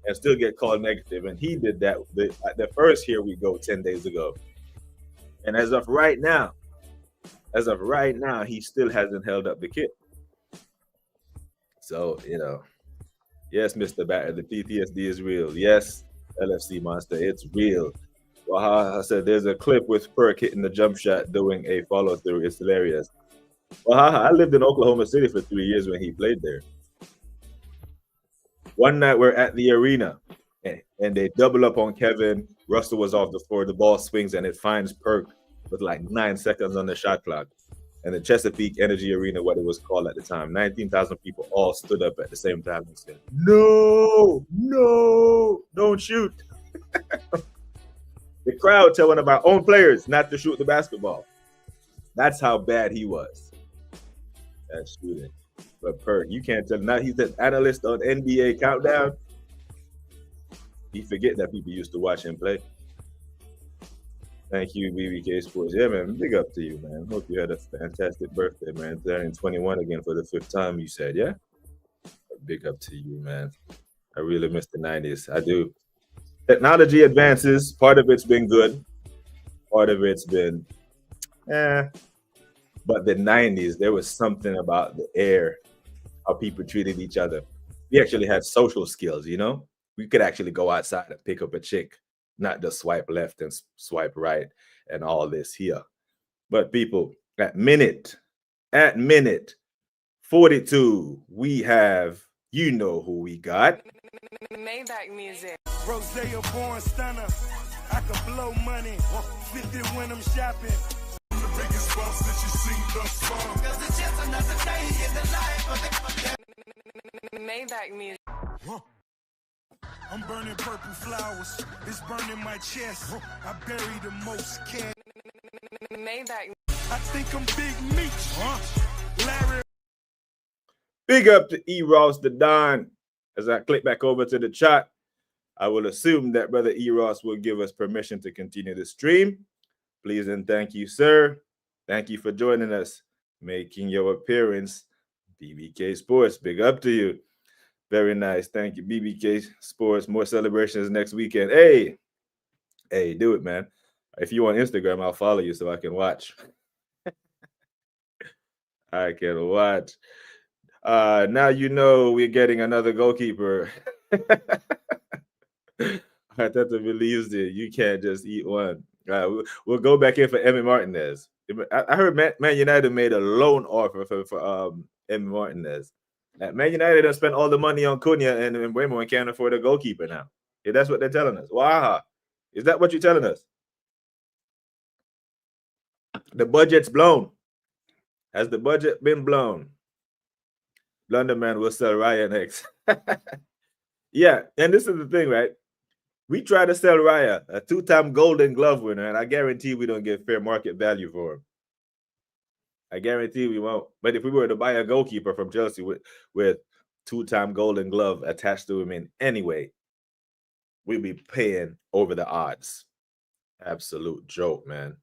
and still get called negative. And he did that the first Here We Go 10 days ago. And as of right now, he still hasn't held up the kit. So, yes, Mr. Batter, the PTSD is real. Yes, LFC Monster, it's real. Well, I said there's a clip with Perk hitting the jump shot doing a follow-through. It's hilarious. Well, I lived in Oklahoma City for 3 years when he played there. One night we're at the arena and they double up on Kevin. Russell was off the floor. The ball swings and it finds Perk with like 9 seconds on the shot clock. And the Chesapeake Energy Arena, what it was called at the time, 19,000 people all stood up at the same time and said, "No, no, don't shoot." The crowd telling our own players not to shoot the basketball. That's how bad he was at shooting. But Perk, you can't tell. Now he's an analyst on NBA Countdown. He forget that people used to watch him play. Thank you, BBK Sports. Yeah, man, big up to you, man. Hope you had a fantastic birthday, man. Turning 21 again for the 5th time, you said, yeah? Big up to you, man. I really miss the 90s. I do. Technology advances. Part of it's been good. Part of it's been, But the 90s, there was something about the air, how people treated each other. We actually had social skills, you know? We could actually go outside and pick up a chick, not just swipe left and swipe right and all this here. But people, at minute 42, we have, you know who we got. Maybach music. Rosé born stunner. I can blow money. 50 when I'm shopping. The biggest boss that you seen thus far. Cause it's just another day in the life of the Maybach music. I'm burning purple flowers. It's burning my chest. I bury the most cash. Maybach. I think I'm Big Meech. Larry. Big up to E. Ross the Don. As I click back over to the chat, I will assume that Brother E. Ross will give us permission to continue the stream. Please and thank you, sir. Thank you for joining us, making your appearance. BBK Sports, big up to you. Very nice. Thank you, BBK Sports. More celebrations next weekend. Hey, do it, man. If you on Instagram, I'll follow you so I can watch. I can watch. Now you know we're getting another goalkeeper. Arteta believes it. You can't just eat one. We'll go back in for Emi Martinez. I heard Man United made a loan offer for Emi Martinez. Man United done spent all the money on Cunha and Mbeumo and can't afford a goalkeeper now. Yeah, that's what they're telling us. Wow. Is that what you're telling us? The budget's blown. Has the budget been blown? London man will sell Raya next. Yeah, and this is the thing, right? We try to sell Raya, a 2-time Golden Glove winner, and I guarantee we don't get fair market value for him. I guarantee we won't. But if we were to buy a goalkeeper from Chelsea with 2-time Golden Glove attached to him in any way, we'd be paying over the odds. Absolute joke, man.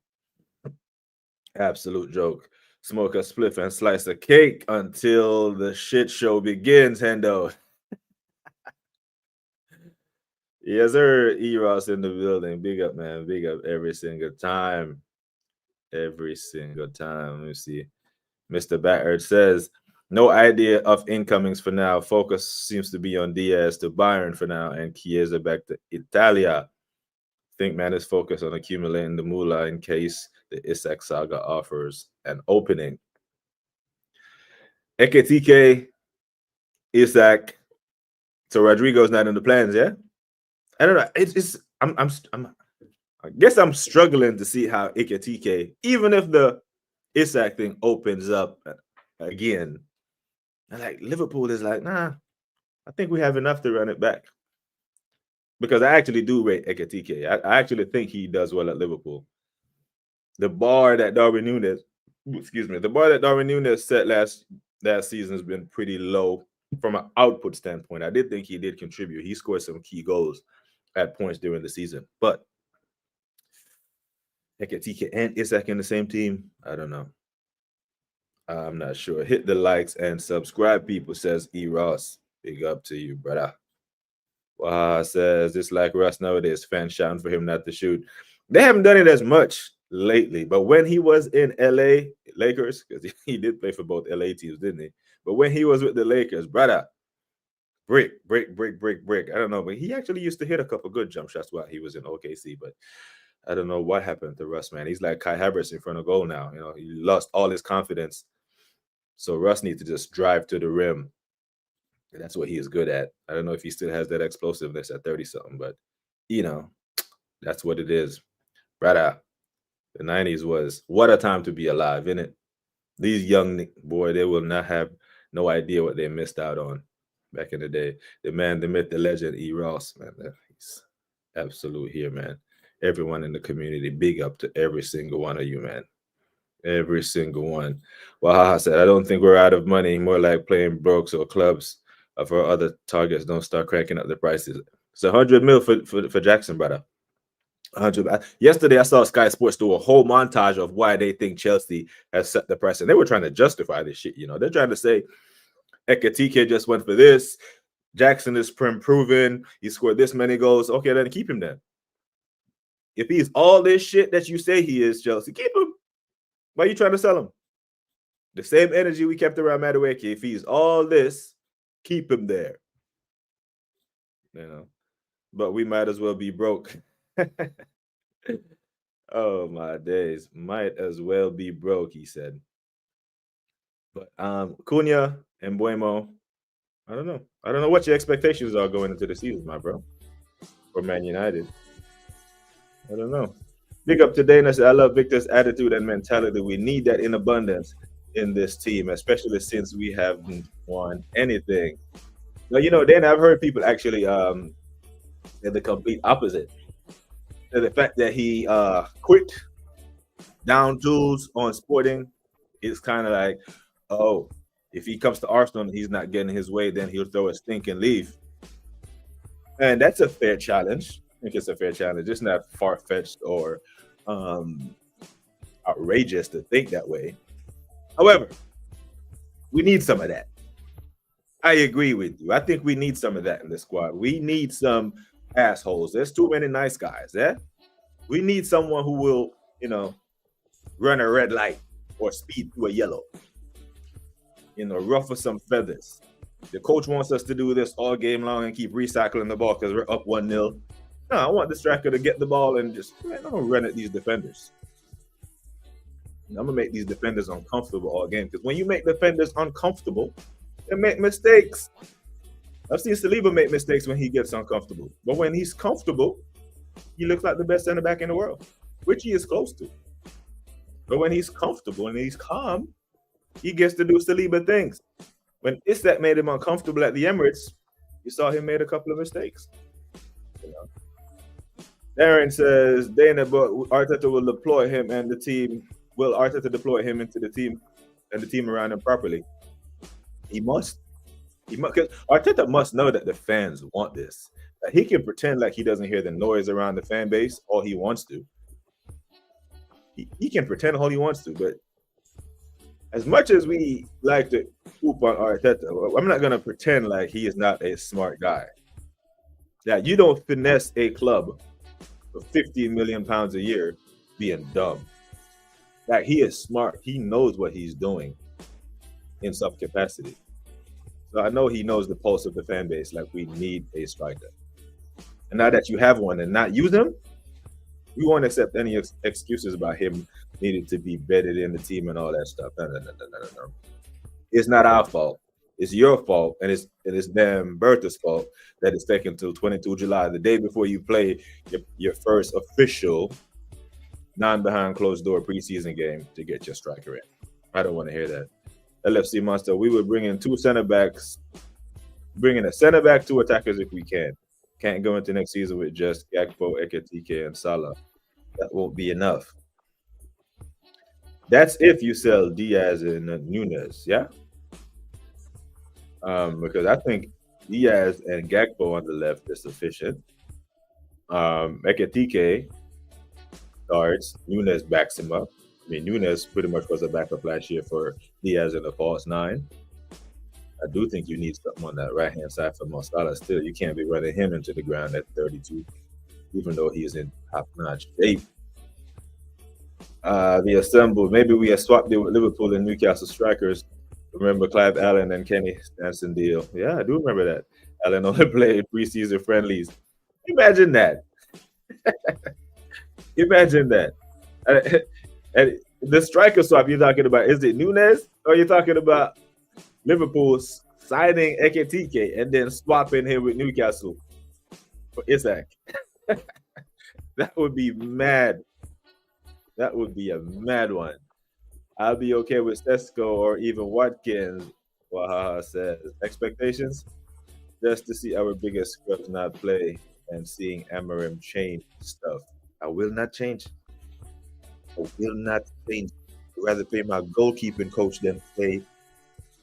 Absolute joke. Smoke a spliff and slice a cake until the shit show begins, Hendo. Yes, sir. E-Ross in the building. Big up, man. Big up every single time. Every single time. Let me see. Mr. Batterd says, no idea of incomings for now. Focus seems to be on Diaz to Bayern for now and Chiesa back to Italia. Think man is focused on accumulating the moolah in case the Isak saga offers an opening. Ekitike, Isak. So Rodrigo's not in the plans, yeah? I don't know. I guess I'm struggling to see how Ekitike, even if the Isak thing opens up again, and like Liverpool is like, nah, I think we have enough to run it back. Because I actually do rate Ekitike. I actually think he does well at Liverpool. The bar that Darwin Núñez set last season has been pretty low from an output standpoint. I did think he did contribute. He scored some key goals at points during the season. But Ekitike and Isak in the same team, I don't know. I'm not sure. Hit the likes and subscribe, people, says E. Ross. Big up to you, brother. Waha says, it's like Russ nowadays, fans shouting for him not to shoot. They haven't done it as much lately, but when he was in LA Lakers, because he did play for both LA teams, didn't he? But when he was with the Lakers, brother, brick. I don't know, but he actually used to hit a couple good jump shots while he was in OKC, but I don't know what happened to Russ, man. He's like Kai Havertz in front of goal now. You know, he lost all his confidence So Russ needs to just drive to the rim. And that's what he is good at. I don't know if he still has that explosiveness at 30-something, but, that's what it is. Brother, the 90s was what a time to be alive, innit? These young boy, they will not have no idea what they missed out on back in the day. The man, the myth, the legend, E. Ross, man, he's absolute here, man. Everyone in the community, big up to every single one of you, man. Every single one. Well, Haha said, I don't think we're out of money. More like playing brokes or clubs of our other targets don't start cranking up the prices. It's 100 mil for Jackson, brother. 100. Yesterday, I saw Sky Sports do a whole montage of why they think Chelsea has set the price, and they were trying to justify this shit. They're trying to say Ekatike just went for this. Jackson is proven. He scored this many goals. Okay, then keep him then. If he's all this shit that you say he is, Chelsea, keep him. Why are you trying to sell him? The same energy we kept around Madueke. If he's all this, keep him there. But we might as well be broke. Oh my days, might as well be broke, he said. But Cunha and Mbeumo, I don't know what your expectations are going into the season, my bro, for Man United. I don't know. Big up to Dana. I love Victor's attitude and mentality. We need that in abundance in this team, especially since we haven't won anything. Now, Dana, I've heard people actually say the complete opposite. The fact that he quit down tools on Sporting is kind of like, oh, if he comes to Arsenal and he's not getting his way, then he'll throw a stink and leave. And that's a fair challenge. I think it's a fair challenge. It's not far-fetched or outrageous to think that way. However, we need some of that. I agree with you. I think we need some of that in the squad. We need some assholes. There's too many nice guys. We need someone who will, run a red light or speed through a yellow. Ruffle some feathers. The coach wants us to do this all game long and keep recycling the ball because we're up 1-0. No, I want the striker to get the ball and just, I'm gonna run at these defenders. I'm gonna make these defenders uncomfortable all game, because when you make defenders uncomfortable, they make mistakes. I've seen Saliba make mistakes when he gets uncomfortable, but when he's comfortable, he looks like the best center back in the world, which he is close to. But when he's comfortable and he's calm, he gets to do Saliba things. When Isak made him uncomfortable at the Emirates, you saw him made a couple of mistakes. Aaron says, Dana, but Arteta will deploy him and the team. Will Arteta deploy him into the team and the team around him properly? He must. Because Arteta must know that the fans want this. He can pretend like he doesn't hear the noise around the fan base all he wants to. He can pretend all he wants to, but as much as we like to poop on Arteta, I'm not going to pretend like he is not a smart guy. That you don't finesse a club for £15 million a year being dumb. Like, he is smart. He knows what he's doing in some capacity. So I know he knows the pulse of the fan base. Like, we need a striker. And now that you have one and not use him, we won't accept any excuses about him needing to be bedded in the team and all that stuff. No. It's not our fault. It's your fault, and it's damn Bertha's fault that it's taken until 22 July, the day before you play your first official non-behind closed door preseason game, to get your striker in. I don't want to hear that. LFC Monster, we would bring in two center backs, bring in a center back, two attackers if we can. Can't go into next season with just Gakpo, Ekatike, and Salah. That won't be enough. That's if you sell Diaz and Nunes, yeah? Because I think Diaz and Gakpo on the left is sufficient. Ekatike starts. Nunes backs him up. I mean, Nunes pretty much was a backup last year for Diaz in the false nine. I do think you need something on that right-hand side for Mo Salah still. You can't be running him into the ground at 32, even though he is in top-notch shape. The assembled, maybe we have swapped it with Liverpool and Newcastle strikers. Remember Clive Allen and Kenny Stanson deal? Yeah, I do remember that. Allen only played preseason friendlies. Imagine that. Imagine that. And the striker swap you're talking about, is it Nunes Or you're talking about Liverpool signing Ekitike and then swapping him with Newcastle for Isak. That would be mad. That would be a mad one. I'll be okay with Sesko or even Watkins. Wahaha says expectations just to see our biggest scrubs not play and seeing Amarim change stuff. I will not change. I will not change. I'd rather pay my goalkeeping coach than pay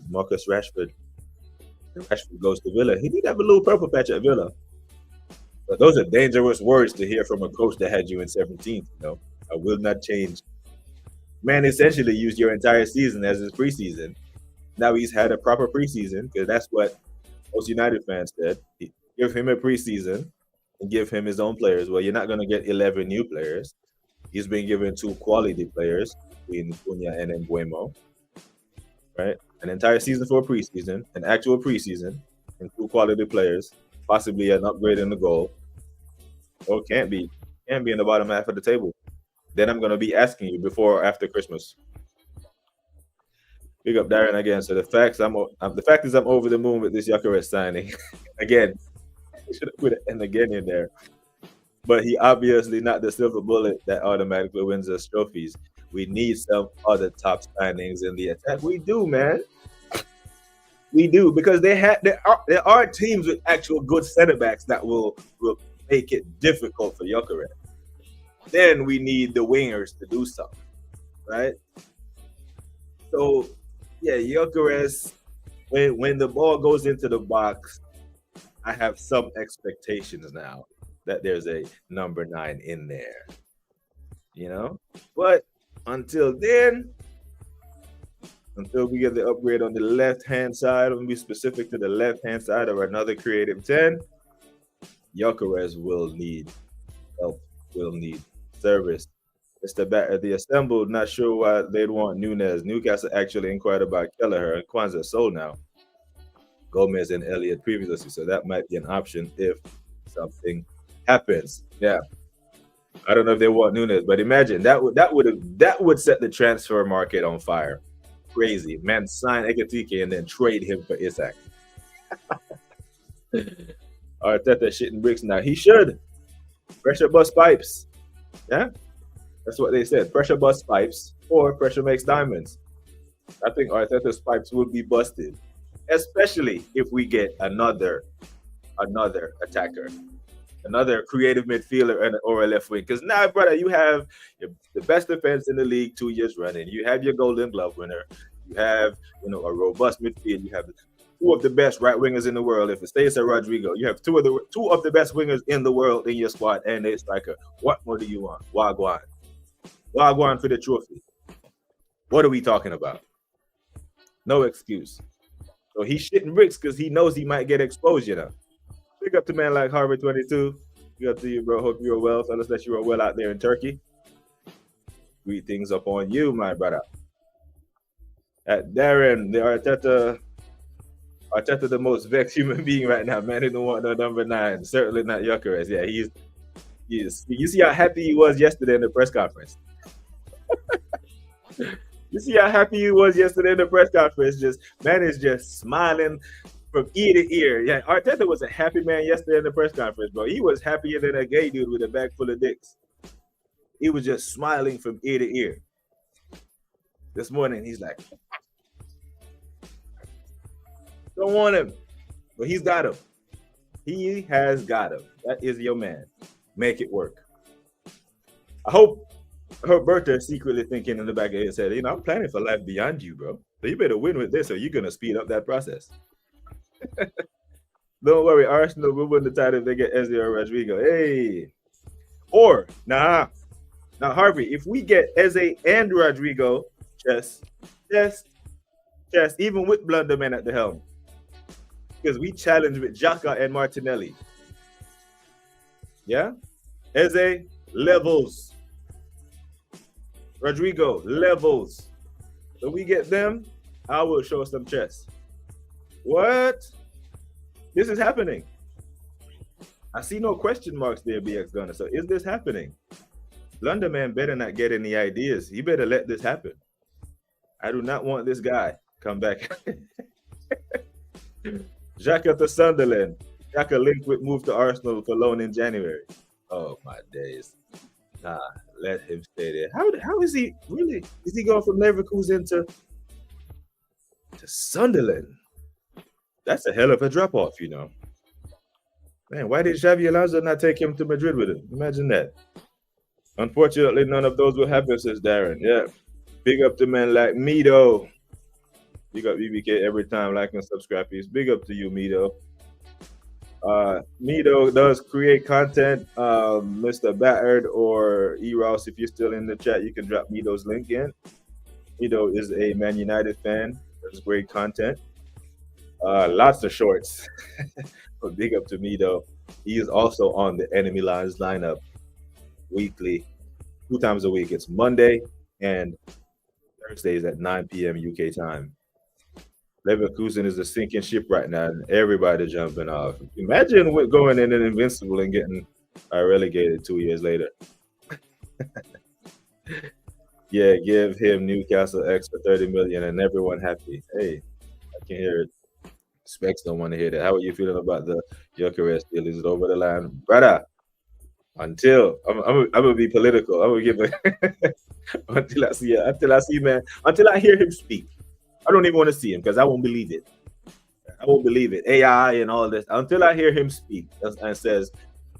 Marcus Rashford. Rashford goes to Villa. He did have a little purple patch at Villa. But those are dangerous words to hear from a coach that had you in 17th. You know, I will not change. Man essentially used your entire season as his preseason. Now he's had a proper preseason because that's what most United fans said. Give him a preseason and give him his own players. Well, you're not going to get 11 new players. He's been given 2 quality players in Cunha and Mbuemo, right? An entire season for a preseason, an actual preseason, and 2 quality players, possibly an upgrade in the goal. Or can't be in the bottom half of the table. Then I'm going to be asking you before or after Christmas. Big up Darren again. So the fact is I'm over the moon with this Gyökeres signing. Again, I should have put an again in there. But he obviously not the silver bullet that automatically wins us trophies. We need some other top signings in the attack. We do, man. We do, because there are teams with actual good center backs that will make it difficult for Gyökeres. Then we need the wingers to do something, right? So, yeah, Gyökeres, when the ball goes into the box, I have some expectations now that there's a number 9 in there, you know? But until then, until we get the upgrade on the left-hand side, I'm going to be specific to the left-hand side or another creative 10, Gyökeres will need help, will need service. Mr. The Assembled, not sure why they'd want Nunes. Newcastle actually inquired about Kelleher and Kwanzaa sold now. Gomez and Elliott previously, so that might be an option if something happens. Yeah, I don't know if they want Nunes, but imagine that would set the transfer market on fire. Crazy, man! Sign Ekitike and then trade him for Isak. Arteta shitting bricks now. He should pressure bust pipes. Yeah, that's what they said. Pressure bust pipes or pressure makes diamonds. I think Arteta's pipes will be busted, especially if we get another attacker, another creative midfielder or a left wing. Because now, brother, you have the best defense in the league 2 years running. You have your Golden Glove winner. You have, a robust midfield. You have 2 of the best right wingers in the world. If it stays at Rodrigo, you have 2 of the best wingers in the world in your squad and a striker. What more do you want? Wagwan for the trophy. What are we talking about? No excuse. So he's shitting bricks because he knows he might get exposed, Big up to man like Harvard22. Big up to you, bro. Hope you're well. Fellas, that you are well out there in Turkey. Greet things up on you, my brother. At Darren, the Arteta, the most vexed human being right now. Man, he don't want no number 9. Certainly not Gyökeres. Yeah, he is. You see how happy he was yesterday in the press conference. You see how happy he was yesterday in the press conference. Man is just smiling from ear to ear. Yeah, Arteta was a happy man yesterday in the press conference, bro. He was happier than a gay dude with a bag full of dicks. He was just smiling from ear to ear. This morning, he's like, don't want him. But he's got him. He has got him. That is your man. Make it work. I hope Berta is secretly thinking in the back of his head, I'm planning for life beyond you, bro. So you better win with this or you're going to speed up that process. Don't worry, Arsenal will win the title if they get Eze or Rodrigo. Hey. Or, now, Harvey, if we get Eze and Rodrigo, chess, even with Blunderman at the helm, because we challenge with Xhaka and Martinelli. Yeah? Eze, levels. Rodrigo, levels. So we get them, I will show some chess. What? This is happening. I see no question marks there, BX Gunner. So is this happening? Blunderman better not get any ideas. He better let this happen. I do not want this guy come back. Xhaka to Sunderland. Xhaka linked with move to Arsenal for loan in January. Oh my days. Nah, let him stay there. How is he really? Is he going from Leverkusen to Sunderland? That's a hell of a drop off, you know. Man, why did Xavi Alonso not take him to Madrid with him? Imagine that. Unfortunately, none of those will happen, says Darren. Yeah. Big up to men like Mido. Big up BBK every time, like and subscribe, please. Big up to you, Mido. Mido does create content. Mr. Battered or E-Ross, if you're still in the chat, you can drop Mido's link in. Mido is a Man United fan. Does great content. Lots of shorts. But big up to Mido. He is also on the Enemy Lines lineup weekly, 2 times a week. It's Monday and Thursdays at 9 p.m. UK time. Leverkusen is a sinking ship right now, and everybody jumping off. Imagine going in an Invincible and getting relegated 2 years later. Yeah, give him Newcastle extra 30 million and everyone happy. Hey, I can hear it. Specs don't want to hear that. How are you feeling about the Gyökeres deal? Is it over the line, brother? Until I'm gonna be political. I'm gonna give it until I see, man. Until I hear him speak. I don't even want to see him because I won't believe it. I won't believe it. AI and all this. Until I hear him speak and says,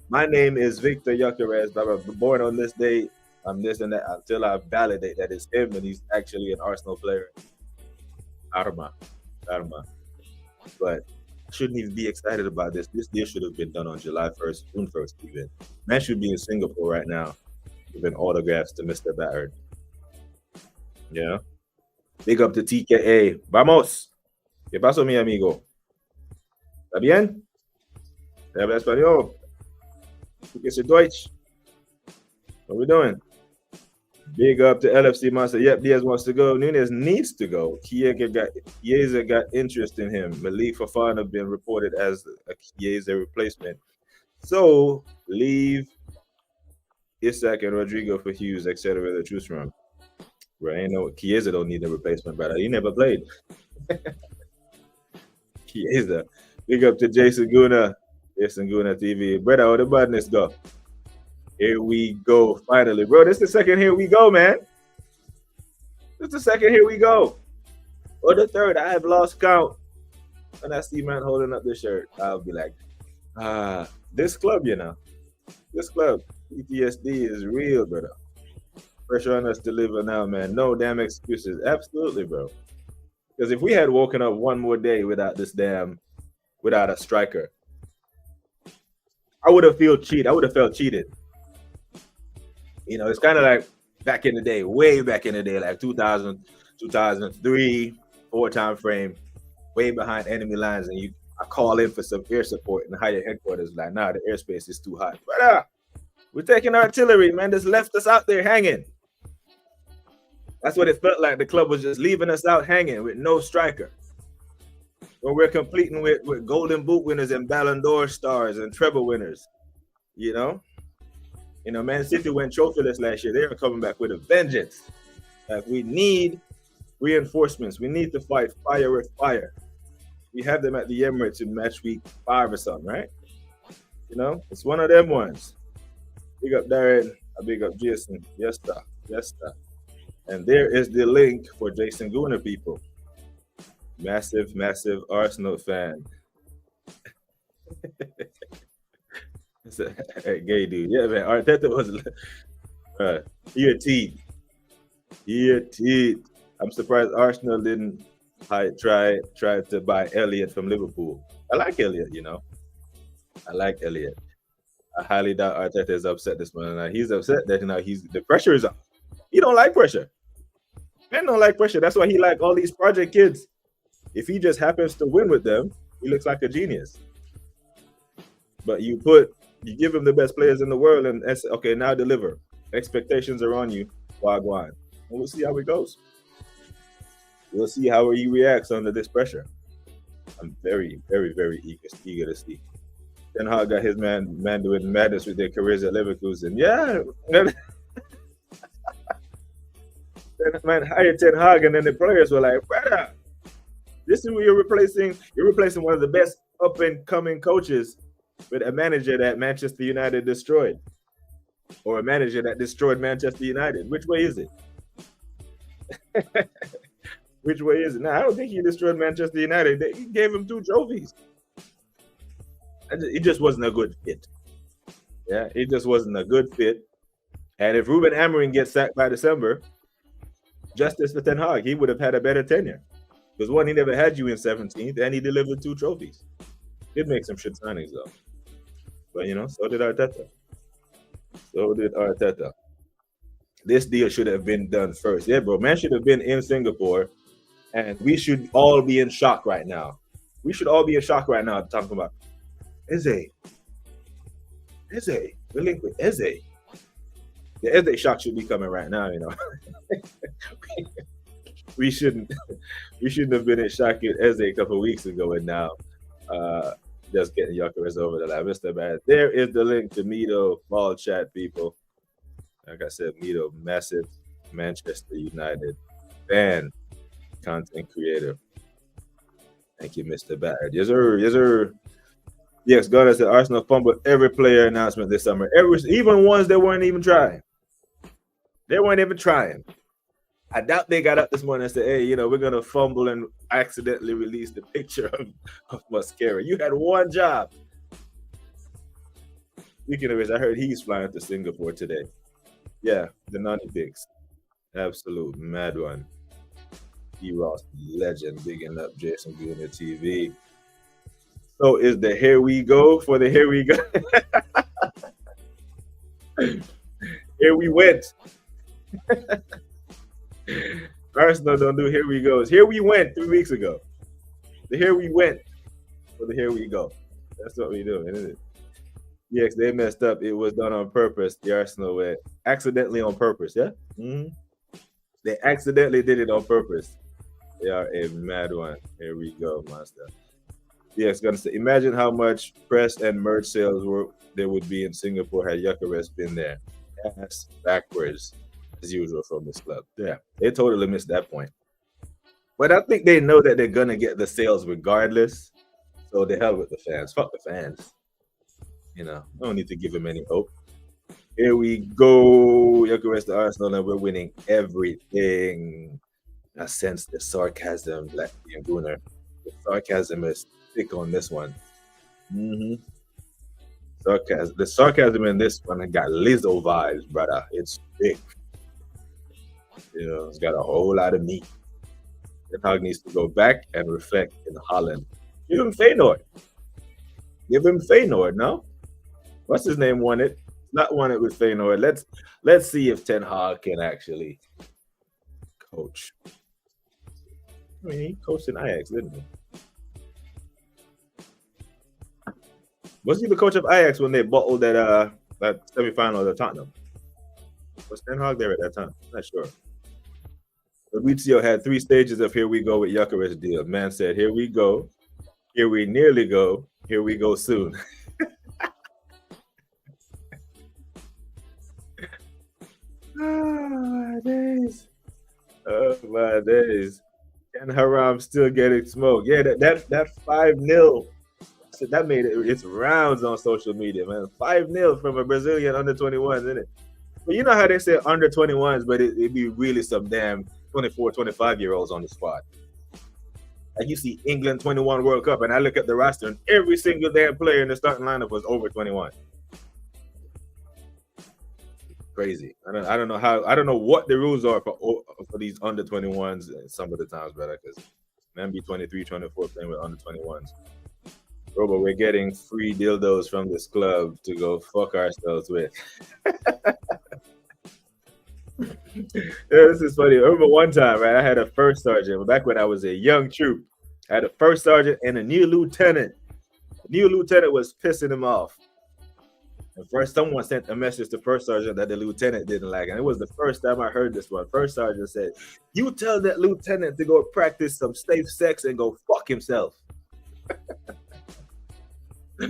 my name is Victor Gyökeres, born on this day, I'm this and that, until I validate that it's him and he's actually an Arsenal player. Arma. But I shouldn't even be excited about this. This deal should have been done on July 1st, June 1st even. Man should be in Singapore right now giving autographs to Mr. Battered. Yeah. Big up to TKA. Vamos. ¿Qué pasó, mi amigo? ¿Está bien? ¿Te habla español? ¿Tú qué es Deutsch? What we doing? Big up to LFC Monster. Yep, Diaz wants to go. Nunez needs to go. Chiesa got interest in him. Malik Fofana been reported as a Chiesa replacement. So leave Isak and Rodrigo for Hughes, etc. to choose from. Bro, ain't no Chiesa don't need a replacement, brother. He never played. Chiesa. Big up to Jason Guna. Jason Guna TV. Brother, how the badness go? Here we go. Finally, bro. This is the second here we go, man. This is the second here we go. Or the third. I have lost count. When I see man holding up this shirt, I'll be like, this club, you know. This club. PTSD is real, brother. Pressure on us to deliver now, man. No damn excuses. Absolutely, bro. Because if we had woken up one more day without a striker, I would have felt cheated. I would have felt cheated. You know, it's kind of like back in the day, way back in the day, like 2000, 2003, 4 time frame, way behind enemy lines, and I call in for some air support, and the higher headquarters like, nah, the airspace is too hot. But we're taking artillery, man. Just left us out there hanging. That's what it felt like. The club was just leaving us out hanging with no striker. When we're competing with Golden Boot winners and Ballon d'Or stars and treble winners, you know? You know, Man City went trophyless last year. They are coming back with a vengeance. Like, we need reinforcements. We need to fight fire with fire. We have them at the Emirates in match week 5 or something, right? You know, it's one of them ones. Big up Darren. I big up Jason. Yes, sir. Yes, sir. And there is the link for Jason Guna, people. Massive, massive Arsenal fan. It's a gay dude. Yeah, man. Arteta was teeth. I'm surprised Arsenal didn't try to buy Elliott from Liverpool. I like Elliott, you know. I like Elliott. I highly doubt Arteta is upset this morning. Now, he's upset that the pressure is up. He don't like pressure. Men don't like pressure. That's why he like all these project kids. If he just happens to win with them, he looks like a genius. But you give him the best players in the world and say, okay, now deliver. Expectations are on you. Wagwan. And we'll see how it goes. We'll see how he reacts under this pressure. I'm very, very, very eager to see. Ten Hag got his man doing madness with their careers at Leverkusen. Yeah. Ten man hired Ten Hag, and then the players were like, brother, this is who you're replacing. You're replacing one of the best up and coming coaches with a manager that Manchester United destroyed, or a manager that destroyed Manchester United. Which way is it? Which way is it? Now, I don't think he destroyed Manchester United. He gave him 2 trophies. It just wasn't a good fit. Yeah, it just wasn't a good fit. And if Ruben Amorim gets sacked by December, justice for Ten Hag, he would have had a better tenure. Because one, he never had you in 17th, and he delivered 2 trophies. Did make some shit signings though. But so did Arteta. This deal should have been done first. Yeah, bro. Man should have been in Singapore, and we should all be in shock right now. We should all be in shock right now talking about Eze. The link with Eze. The Eze shock should be coming right now, we shouldn't have been in shock with Eze a couple of weeks ago, and now just getting Gyökeres over the line. Mr. Bad. There is the link to Mito Ball Chat, people. Like I said, Mito, massive Manchester United fan, content creator. Thank you, Mr. Bad. Yes, sir. Yes, sir. Yes, Gunnar said Arsenal fumbled every player announcement this summer. Even ones that weren't even trying. They weren't even trying. I doubt they got up this morning and said, hey, we're going to fumble and accidentally release the picture of Mascara. You had one job. Speaking of which, I heard he's flying to Singapore today. Yeah, the Nani Dicks. Absolute mad one. E-Ross, legend, bigging up Jason Junior TV. So is the Here We Go for the Here We Go. Here we went. Arsenal don't do Here We Goes. Here we went 3 weeks ago. The Here We went for the Here We Go. That's what we do, isn't it? Yes, they messed up. It was done on purpose. The Arsenal way. Accidentally on purpose, yeah? Mm-hmm. They accidentally did it on purpose. They are a mad one. Here we go, master. Yes, gonna say, imagine how much press and merch sales there would be in Singapore had Gyökeres been there. Ass backwards, as usual from this club. Yeah, they totally missed that point. But I think they know that they're gonna get the sales regardless. So the hell with the fans. Fuck the fans. Don't need to give them any hope. Here we go. Gyökeres to Arsenal, and we're winning everything. I sense the sarcasm, Black and Gunnar. The sarcasm is thick on this one. Mm-hmm. Sarcasm. The sarcasm in this one got Lizzo vibes, brother. It's thick. It's got a whole lot of meat. The dog needs to go back and reflect in Holland. Give him Feyenoord. No? What's his name won it? Not won it with Feyenoord. Let's see if Ten Hag can actually coach. I mean, he coached in Ajax, didn't he? Was he the coach of Ajax when they bottled that semi-final of Tottenham? Was Ten Hag there at that time? Not sure. Fabrizio had 3 stages of Here We Go with Gyökeres deal. Man said, here we go. Here we nearly go. Here we go soon. Oh, my days. And Haram still getting smoked. Yeah, that 5-0. That made its rounds on social media, man. 5-0 from a Brazilian under 21s, isn't it? But you know how they say under 21s, but it'd be really some damn 24, 25-year-olds on the squad. Like you see England 21 World Cup, and I look at the roster, and every single damn player in the starting lineup was over 21. Crazy. I don't know what the rules are for these under 21s some of the times, brother, because man be 23, 24 playing with under 21s. Bro, but we're getting free dildos from this club to go fuck ourselves with. Yeah, this is funny. I remember one time, right? I had a first sergeant back when I was a young troop. I had a first sergeant and a new lieutenant. The new lieutenant was pissing him off. And first, someone sent a message to first sergeant that the lieutenant didn't like, and it was the first time I heard this one. First sergeant said, "You tell that lieutenant to go practice some safe sex and go fuck himself." So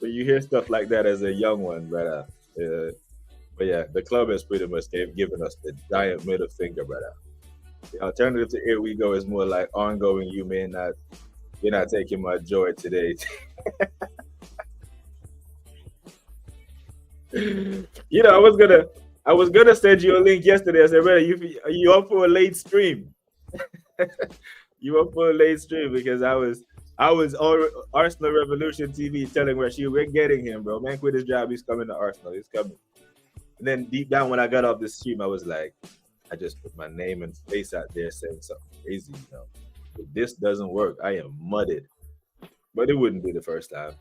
you hear stuff like that as a young one, but But yeah, the club has pretty much given us the giant middle finger, brother. The alternative to here we go is more like ongoing. You're not taking my joy today. I was gonna send you a link yesterday. I said, brother, you up for a late stream? You up for a late stream because I was Arsenal Revolution TV telling her we're getting him, bro. Man, quit his job. He's coming to Arsenal. He's coming. And then deep down when I got off the stream, I was like, I just put my name and face out there saying something crazy, you know. If this doesn't work, I am mudded. But it wouldn't be the first time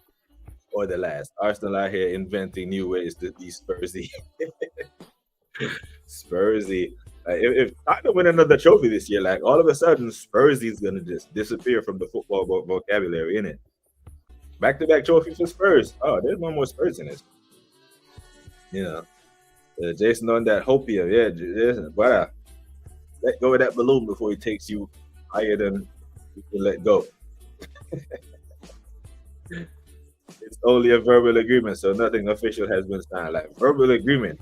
or the last. Arsenal out here inventing new ways to be Spursy. Spursy. If I don't win another trophy this year, like all of a sudden Spursy is gonna just disappear from the football vocabulary, innit? Back-to-back trophies for Spurs. Oh, there's no more Spurs in this. You know. Jason on that hopium, yeah, Jason, but let go of that balloon before he takes you higher than you can let go. It's only a verbal agreement, so nothing official has been signed. Like verbal agreement,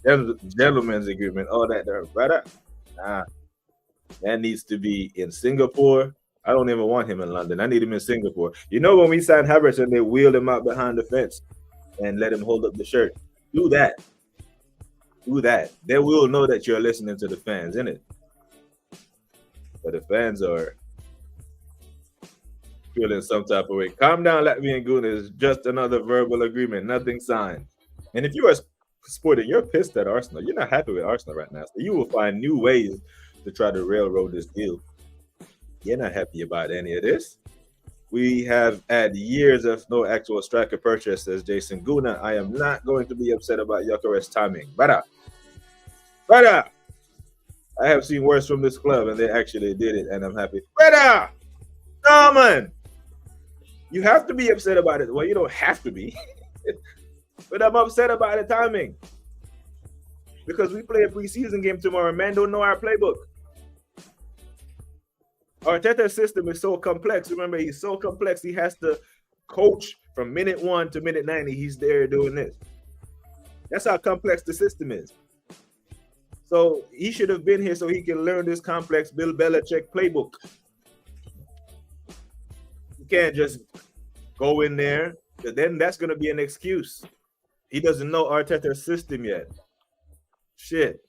gentleman's agreement, all that there, brother. Nah, that needs to be in Singapore. I don't even want him in London. I need him in Singapore. You know when we signed Havertz and they wheeled him out behind the fence and let him hold up the shirt? Do that. Do that. They will know that you're listening to the fans, innit? But the fans are feeling some type of way. Calm down, Latvian Gooners. Just another verbal agreement, nothing signed. And if you are sporting, you're pissed at Arsenal. You're not happy with Arsenal right now. So you will find new ways to try to railroad this deal. You're not happy about any of this. We have had years of no actual striker purchase, says Jason Guna. I am not going to be upset about Gyökeres timing. Brother, I have seen worse from this club, and they actually did it, and I'm happy. Brother, no, man. You have to be upset about it. Well, you don't have to be. But I'm upset about the timing. Because we play a preseason game tomorrow, man don't know our playbook. Arteta's system is so complex. Remember, he's so complex, he has to coach from minute 1 to minute 90. He's there doing this. That's how complex the system is. So he should have been here so he can learn this complex Bill Belichick playbook. You can't just go in there, because then that's going to be an excuse. He doesn't know Arteta's system yet. Shit.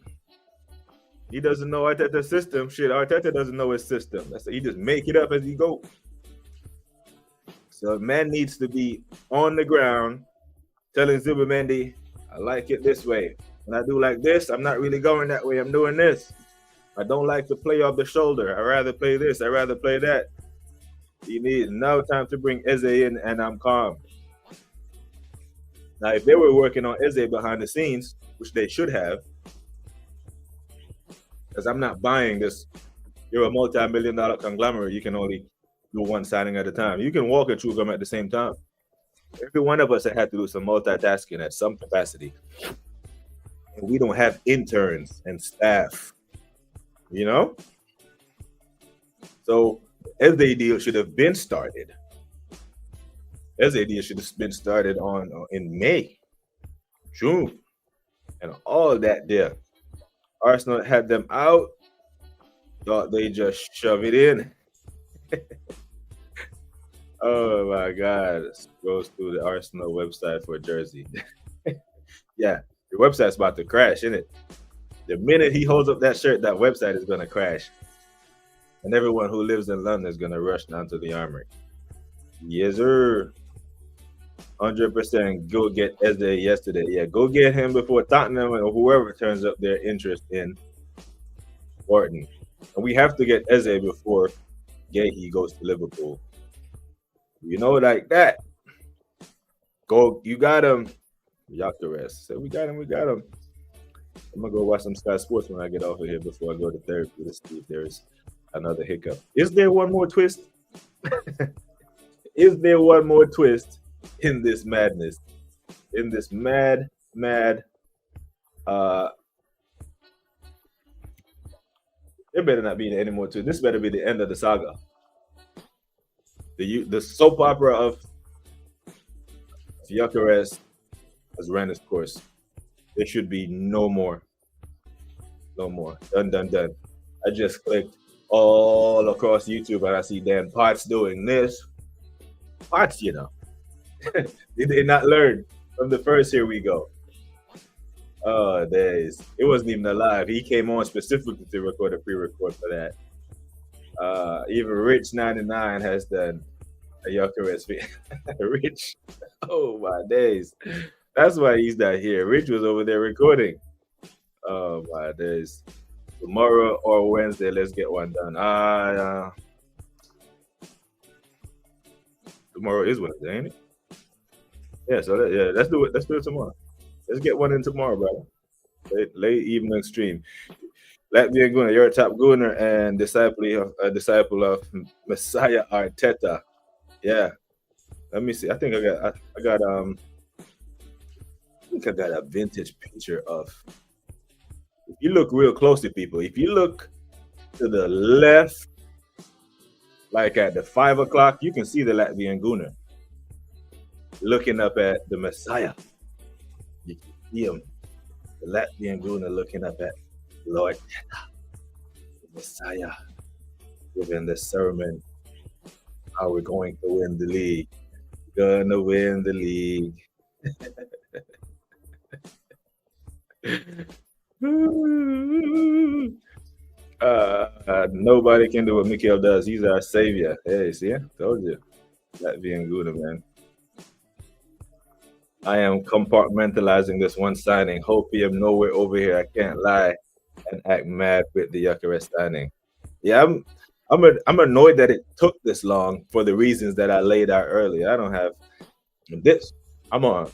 He doesn't know Arteta's system. Shit, Arteta doesn't know his system. He just make it up as he go. So man needs to be on the ground telling Zubimendi, I like it this way. When I do like this, I'm not really going that way. I'm doing this. I don't like to play off the shoulder. I rather play this. I rather play that. You need no time to bring Eze in, and I'm calm. Now, if they were working on Eze behind the scenes, which they should have, because I'm not buying this. You're a multi-million-dollar conglomerate. You can only do one signing at a time. You can walk and chew gum at the same time. Every one of us had to do some multitasking at some capacity. And we don't have interns and staff, you know? So Eze deal should have been started. Eze deal should have been started in May, June, and all that there. Arsenal had them out, thought they just shove it in. Oh my God. Goes through the Arsenal website for a jersey. Yeah, your website's about to crash, isn't it? The minute he holds up that shirt, that website is going to crash. And everyone who lives in London is going to rush down to the Armory. Yes, sir. 100% go get Eze yesterday. Yeah, go get him before Tottenham or whoever turns up their interest in Wharton. And we have to get Eze before Gahey goes to Liverpool. You know, like that. Go, you got him. Gyökeres. So we got him. I'm going to go watch some Sky Sports when I get off of here before I go to therapy to see if there's another hiccup. Is there one more twist? Is there one more twist in this madness? In this mad, there better not be any more to it. This better be the end of the saga. The soap opera of Gyökeres has ran its course. There should be no more. No more. Done, done, done. I just clicked all across YouTube and I see Dan Potts doing this. Potts, you know. They did not learn from the first Here We Go. Oh, days. It wasn't even alive. He came on specifically to record a pre-record for that. Even Rich99 has done a Yuckerus. Rich. Oh, my days. That's why he's not here. Rich was over there recording. Oh, my days. Tomorrow or Wednesday, let's get one done. Tomorrow is Wednesday, ain't it? Yeah, so let's do it. Let's do it tomorrow. Let's get one in tomorrow, brother. Late evening stream. Latvian Gunner, you're a top Gunner and a disciple of Messiah Arteta. Yeah. Let me see. I think I got a vintage picture of. If you look real closely, people, if you look to the left, like at the 5 o'clock, you can see the Latvian Gunner looking up at the Messiah. You can see him, the Latvian Gunner looking up at Lord, the Messiah, giving the sermon. How we're going to win the league. Gonna win the league. Nobody can do what Mikael does. He's our savior. Hey, see, I told you. Latvian Gunner, man. I am compartmentalizing this one signing. Hope I'm nowhere over here. I can't lie and act mad with the Gyökeres signing. Yeah, I'm annoyed that it took this long for the reasons that I laid out earlier. I don't have this. I'm on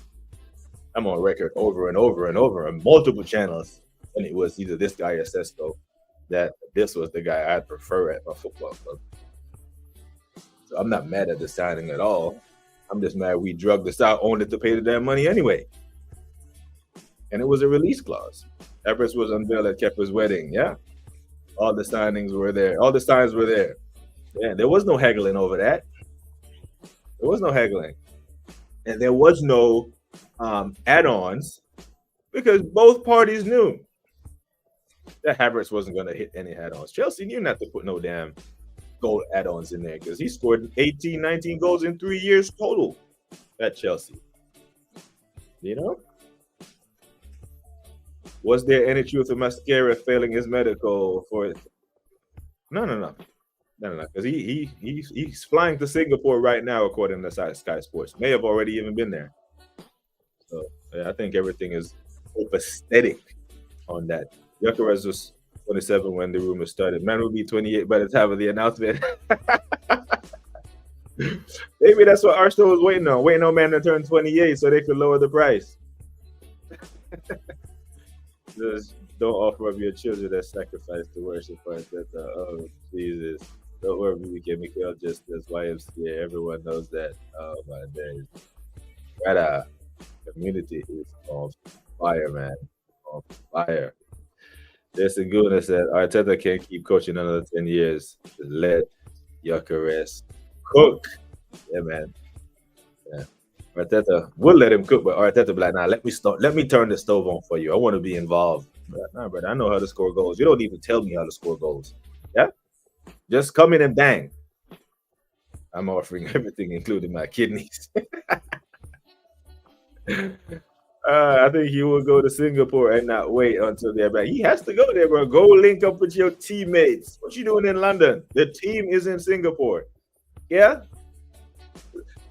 record over and over and over on multiple channels, and it was either this guy or Sesko that this was the guy I'd prefer at my football club. So I'm not mad at the signing at all. I'm just mad we drugged this out only to pay the damn money anyway. And it was a release clause. Everest was unveiled at Kepa's wedding. Yeah. All the signings were there. All the signs were there. Yeah, there was no haggling over that. There was no haggling. And there was no add-ons because both parties knew that Havertz wasn't going to hit any add-ons. Chelsea knew not to put no damn goal add-ons in there because he scored 18, 19 goals in 3 years total at Chelsea. You know? Was there any truth of Mascara failing his medical for it? No. Because he's flying to Singapore right now, according to Sky Sports. May have already even been there. So yeah, I think everything is copacetic on that. Gyökeres was 27 when the rumor started. Man will be 28 by the time of the announcement. Maybe that's what Arsenal was waiting on man to turn 28 so they could lower the price. Just don't offer up your children as sacrifice to worship Arteta. Oh, Jesus. Don't worry, we get Mikael just as YMCA. Everyone knows that. Oh, my days. That community is on fire, man. On fire. Jason Guna said, Arteta can't keep coaching another 10 years. Let Gyökeres cook. Yeah, man. Yeah. Arteta will let him cook, but Arteta be like, nah, let me turn the stove on for you. I want to be involved. But, nah, brother, I know how to score goals. You don't need to tell me how to score goals. Yeah? Just come in and bang. I'm offering everything, including my kidneys. I think he will go to Singapore and not wait until they're back. He has to go there, bro. Go link up with your teammates. What you doing in London? The team is in Singapore. Yeah?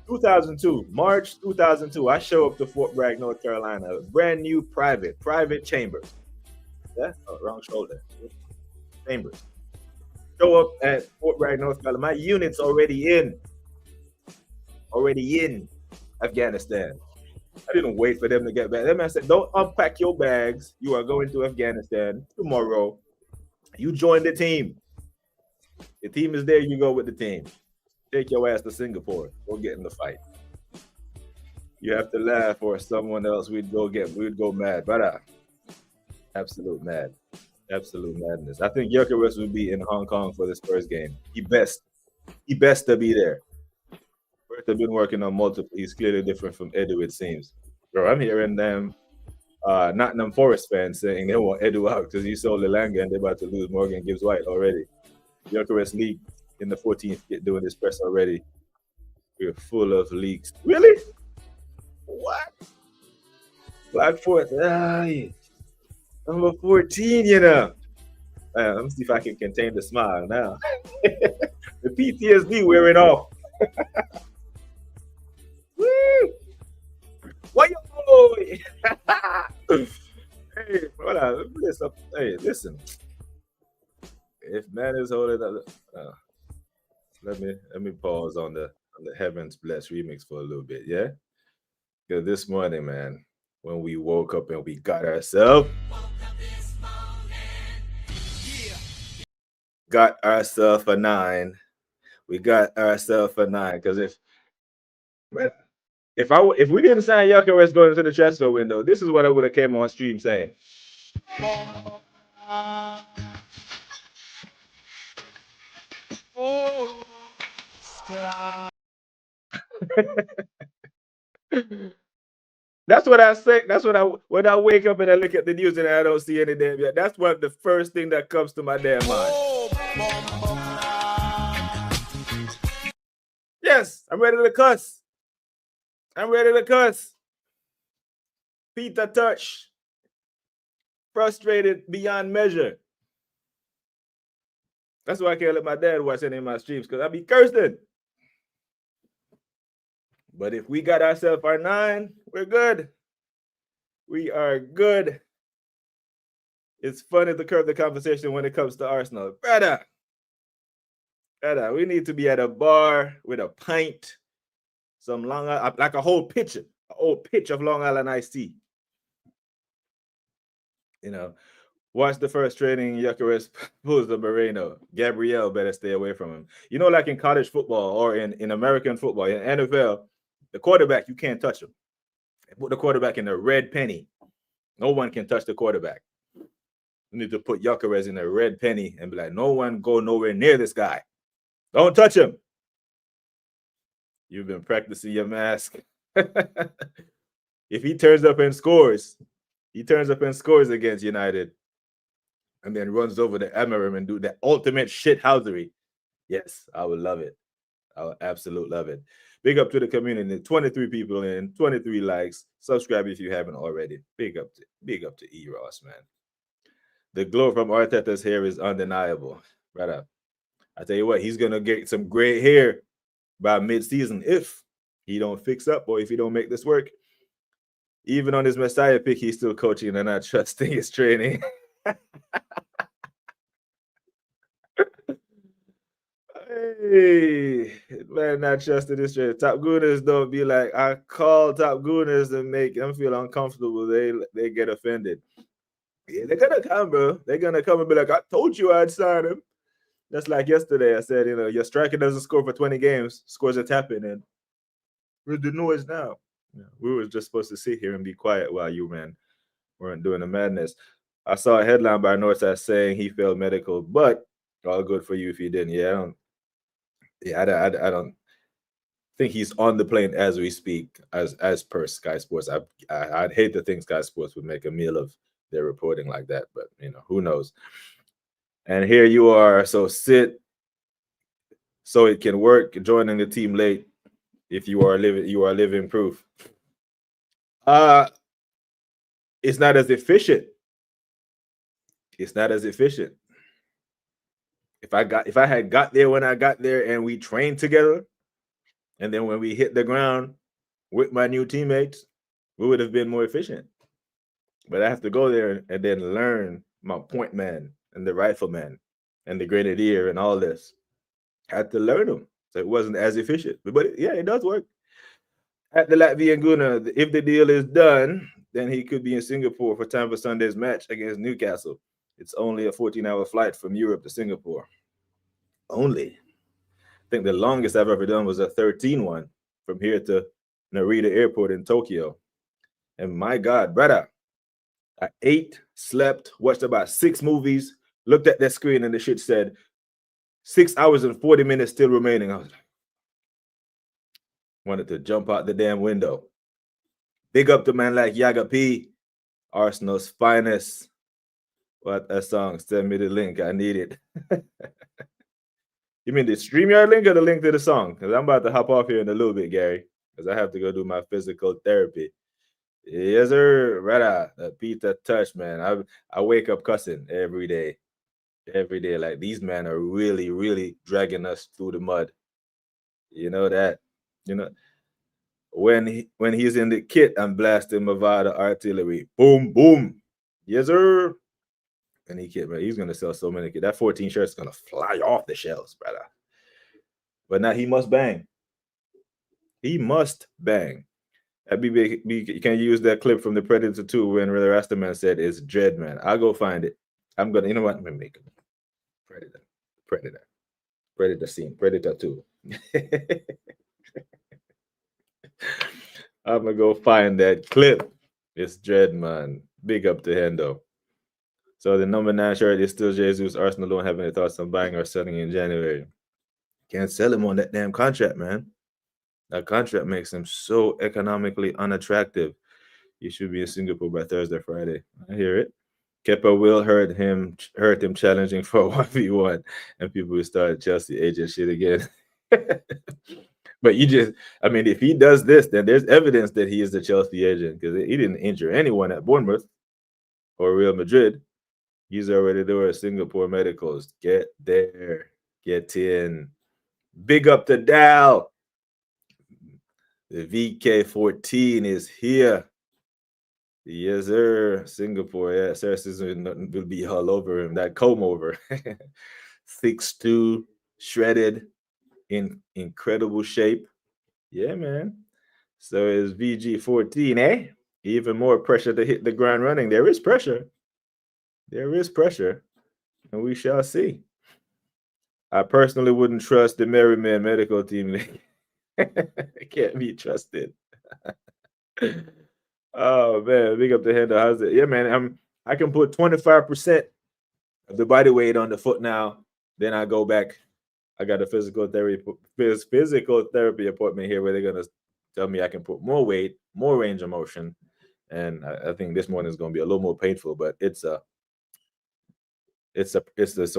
2002, March 2002, I show up to Fort Bragg, North Carolina. Brand new private chambers. Yeah? Oh, wrong shoulder. Chambers. Show up at Fort Bragg, North Carolina. My unit's already in Afghanistan. I didn't wait for them to get back. That man said, don't unpack your bags. You are going to Afghanistan tomorrow. You join the team. The team is there. You go with the team. Take your ass to Singapore. Go get in the fight. You have to laugh, or someone else we'd go mad. But absolute madness. I think Gyökeres would be in Hong Kong for this first game. He best to be there. They've been working on multiple. He's clearly different from Edu, it seems. Bro, I'm hearing them Nottingham Forest fans saying they want Edu out because he sold Elanga and they're about to lose Morgan Gibbs White already. Gyökeres League in the 14th doing this press already. We're full of leaks. Really? What? Black Forest. Number 14, you know. Let me see if I can contain the smile now. The PTSD wearing off. Woo! What you boy? Hey, brother, listen. Hey, listen. If man is holding up, let me pause on the Heavens Bless remix for a little bit, yeah? Because this morning, man, when we woke up and we got ourselves a 9. We got ourselves a 9. Because if we didn't sign Gyökeres going into the transfer window, this is what I would have came on stream saying. That's what I say. That's what when I wake up and I look at the news and I don't see any damn yet. That's what the first thing that comes to my damn mind. Yes, I'm ready to cuss. Peter Touch. Frustrated beyond measure. That's why I can't let my dad watch any of my streams, because I be cursing. But if we got ourselves our 9, we're good. We are good. It's funny to curb the conversation when it comes to Arsenal. Brother, we need to be at a bar with a pint, some Long Island, like a whole pitch of Long Island iced tea. You know, watch the first training, Gyökeres pulls the Moreno. Gabriel better stay away from him. You know, like in college football or in American football, in NFL, the quarterback, you can't touch him. Put the quarterback in the red penny. No one can touch the quarterback. You need to put Gyökeres in a red penny and be like, no one go nowhere near this guy. Don't touch him. You've been practicing your mask. If he turns up and scores against United and then runs over the Emerim and do that ultimate shithousery, yes, I would love it. I would absolutely love it. Big up to the community. 23 people in, 23 likes. Subscribe if you haven't already. Big up to E. Ross, man. The glow from Arteta's hair is undeniable. Right up. I tell you what, he's gonna get some great hair by mid-season if he don't fix up or if he don't make this work. Even on his Messiah pick, he's still coaching and not trusting his training. Hey, man, not trusting this training. Top Gooners don't be like, I call Top Gooners to make them feel uncomfortable. They get offended. Yeah, they're gonna come, bro. They're gonna come and be like, I told you I'd sign him. Just like yesterday, I said, your striker doesn't score for 20 games, scores a tap in, and where's the noise now? Yeah, we were just supposed to sit here and be quiet while you, man, weren't doing the madness. I saw a headline by Northside saying he failed medical, but all good for you if you didn't. I don't think he's on the plane as we speak, as per Sky Sports. I'd hate to think Sky Sports would make a meal of their reporting like that, but who knows? And here you are, so sit so it can work, joining the team late. If you are living proof. It's not as efficient. If I had got there when I got there and we trained together, and then when we hit the ground with my new teammates, we would have been more efficient. But I have to go there and then learn my point man and the rifleman and the grenadier and all this. I had to learn them. So it wasn't as efficient. But it does work. At the Latvian Guna, if the deal is done, then he could be in Singapore for time for Sunday's match against Newcastle. It's only a 14-hour flight from Europe to Singapore. Only. I think the longest I've ever done was a 13 one from here to Narita Airport in Tokyo. And my God, brother, I ate, slept, watched about 6 movies, looked at that screen, and the shit said 6 hours and 40 minutes still remaining. I was like, wanted to jump out the damn window. Big up to man like Yaga P Arsenal's finest. What a song. Send me the link. I need it. You mean the StreamYard link or the link to the song? Because I'm about to hop off here in a little bit, Gary, because I have to go do my physical therapy. Yes, sir. Right. Peter Touch, man. I wake up cussing every day. Every day. Like, these men are really, really dragging us through the mud. You know that. You know, when he's in the kit, I'm blasting Mavada artillery. Boom, boom. Yes, sir. And he's gonna sell so many. That 14 shirts is gonna fly off the shelves, brother. But now he must bang. He must bang. You can use that clip from the Predator 2 when Rastaman said it's Dread, man. I'll go find it. I'm gonna, you know what? I'm gonna make it. Predator scene, Predator 2. I'm gonna go find that clip. It's Dread, man. Big up to Hendo. So the number 9 shirt is still Jesus. Arsenal don't have any thoughts on buying or selling in January. Can't sell him on that damn contract, man. That contract makes him so economically unattractive. He should be in Singapore by Thursday, Friday. I hear it. Kepa will hurt him challenging for 1v1, and people will start Chelsea agent shit again. But if he does this, then there's evidence that he is the Chelsea agent, because he didn't injure anyone at Bournemouth or Real Madrid. He's already doing Singapore medicals. Get there. Get in. Big up to Dal. The VK14 is here. Yes, sir. Singapore. Yeah, Saracens will be all over him. That comb over. 6'2", shredded, in incredible shape. Yeah, man. So is VG14, eh? Even more pressure to hit the ground running. There is pressure. There is pressure. And we shall see. I personally wouldn't trust the Merryman medical team. It can't be trusted. Oh man, big up the Hendo. How's it? Yeah, man. I can put 25% of the body weight on the foot now. Then I go back. I got a physical therapy appointment here where they're gonna tell me I can put more weight, more range of motion, and I think this morning is gonna be a little more painful, but it's a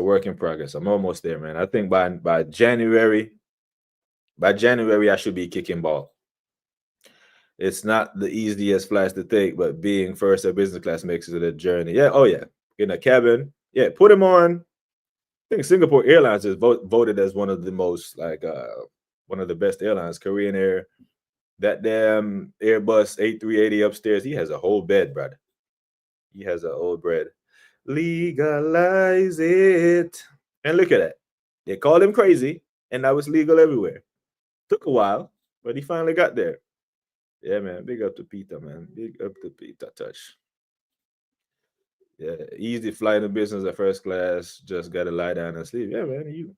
work in progress. I'm almost there, man. I think by January I should be kicking ball. It's not the easiest flights to take, but being first or business class makes it a journey. Yeah, oh yeah, in a cabin. Yeah, put him on. I think Singapore Airlines is voted as one of the most one of the best airlines. Korean Air, that damn Airbus A380 upstairs. He has a whole bed, brother. He has a whole bed. Legalize it, and look at that. They called him crazy, and now it's legal everywhere. Took a while, but he finally got there. Yeah, man. Big up to Peter, man. Big up to Peter Touch. Yeah, easy flying in business at first class. Just gotta lie down and sleep. Yeah, man.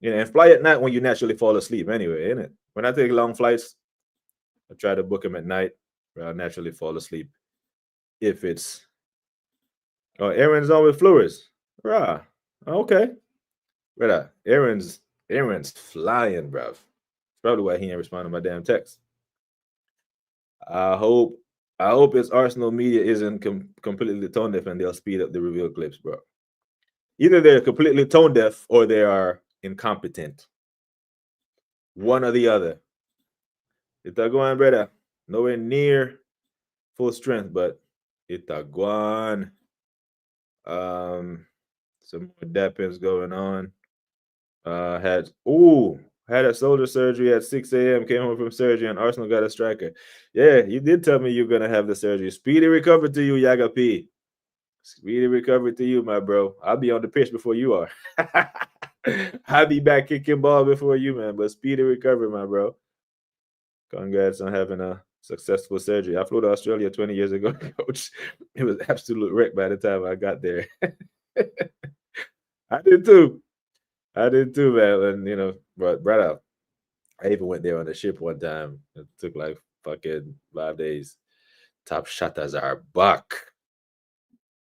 And fly at night when you naturally fall asleep anyway, ain't it? When I take long flights, I try to book them at night where I naturally fall asleep. If it's Aaron's on with Flores. Rah. Okay. Right. Aaron's flying, bruv. That's probably why he ain't responding to my damn text. I hope it's Arsenal media isn't completely tone deaf and they'll speed up the reveal clips, bro. Either they're completely tone deaf or they are incompetent. One or the other. Itaguan, brother. Nowhere near full strength, but Itaguan. Some more dappings going on. Had a shoulder surgery at 6 a.m. Came home from surgery, and Arsenal got a striker. Yeah, you did tell me you're gonna have the surgery. Speedy recovery to you, Yaga P. Speedy recovery to you, my bro. I'll be on the pitch before you are. I'll be back kicking ball before you, man. But speedy recovery, my bro. Congrats on having a successful surgery. I flew to Australia 20 years ago, coach. It was absolute wreck by the time I got there. I did too, man. And but brother, I even went there on a ship one time. It took like fucking 5 days. Top shutters are back.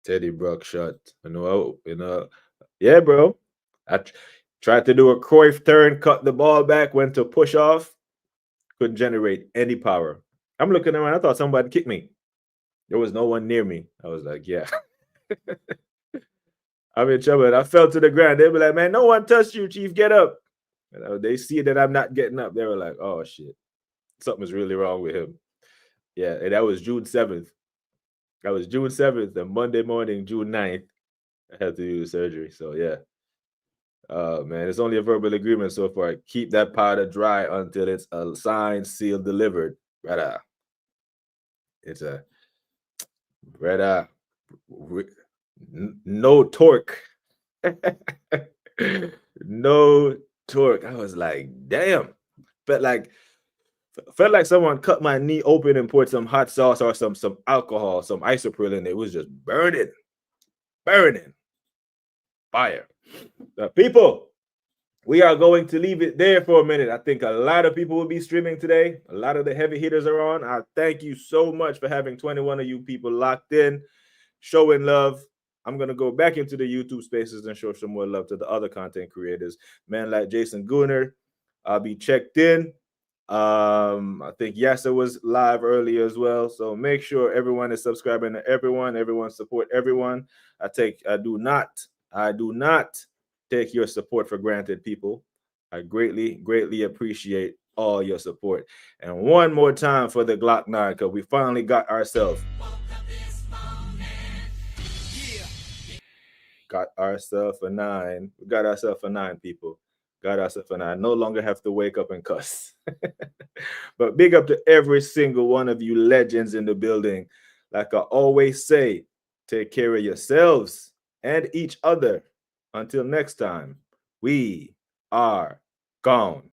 Teddy Brock shot. Yeah, bro. I tried to do a Cruyff turn, cut the ball back, went to push off. Couldn't generate any power. I'm looking around. I thought somebody kicked me. There was no one near me. I was like, yeah. I'm in trouble. And I fell to the ground. They were like, man, no one touched you, Chief. Get up. And they see that I'm not getting up. They were like, oh, shit. Something's really wrong with him. Yeah, and that was June 7th. That was June 7th, and Monday morning, June 9th, I had to do the surgery. So, yeah. Man, it's only a verbal agreement so far. Keep that powder dry until it's a signed, sealed, delivered. Brother. It's a brother. No torque. No torque. I was like, damn. Felt like someone cut my knee open and poured some hot sauce or some alcohol, some isopropyl, and it was just burning. Fire. People, we are going to leave it there for a minute. I think a lot of people will be streaming today. A lot of the heavy hitters are on. I thank you so much for having 21 of you people locked in, showing love. I'm going to go back into the YouTube spaces and show some more love to the other content creators. Man like Jason Gooner, I'll be checked in. I think Yasser was live earlier as well. So make sure everyone is subscribing to everyone support everyone. I do not take your support for granted, people. I greatly appreciate all your support. And one more time for the Glock 9, because we finally got ourselves. Got ourselves a 9. We got ourselves a 9, people. Got ourselves a 9. No longer have to wake up and cuss. But big up to every single one of you legends in the building. Like I always say, take care of yourselves and each other. Until next time, we are gone.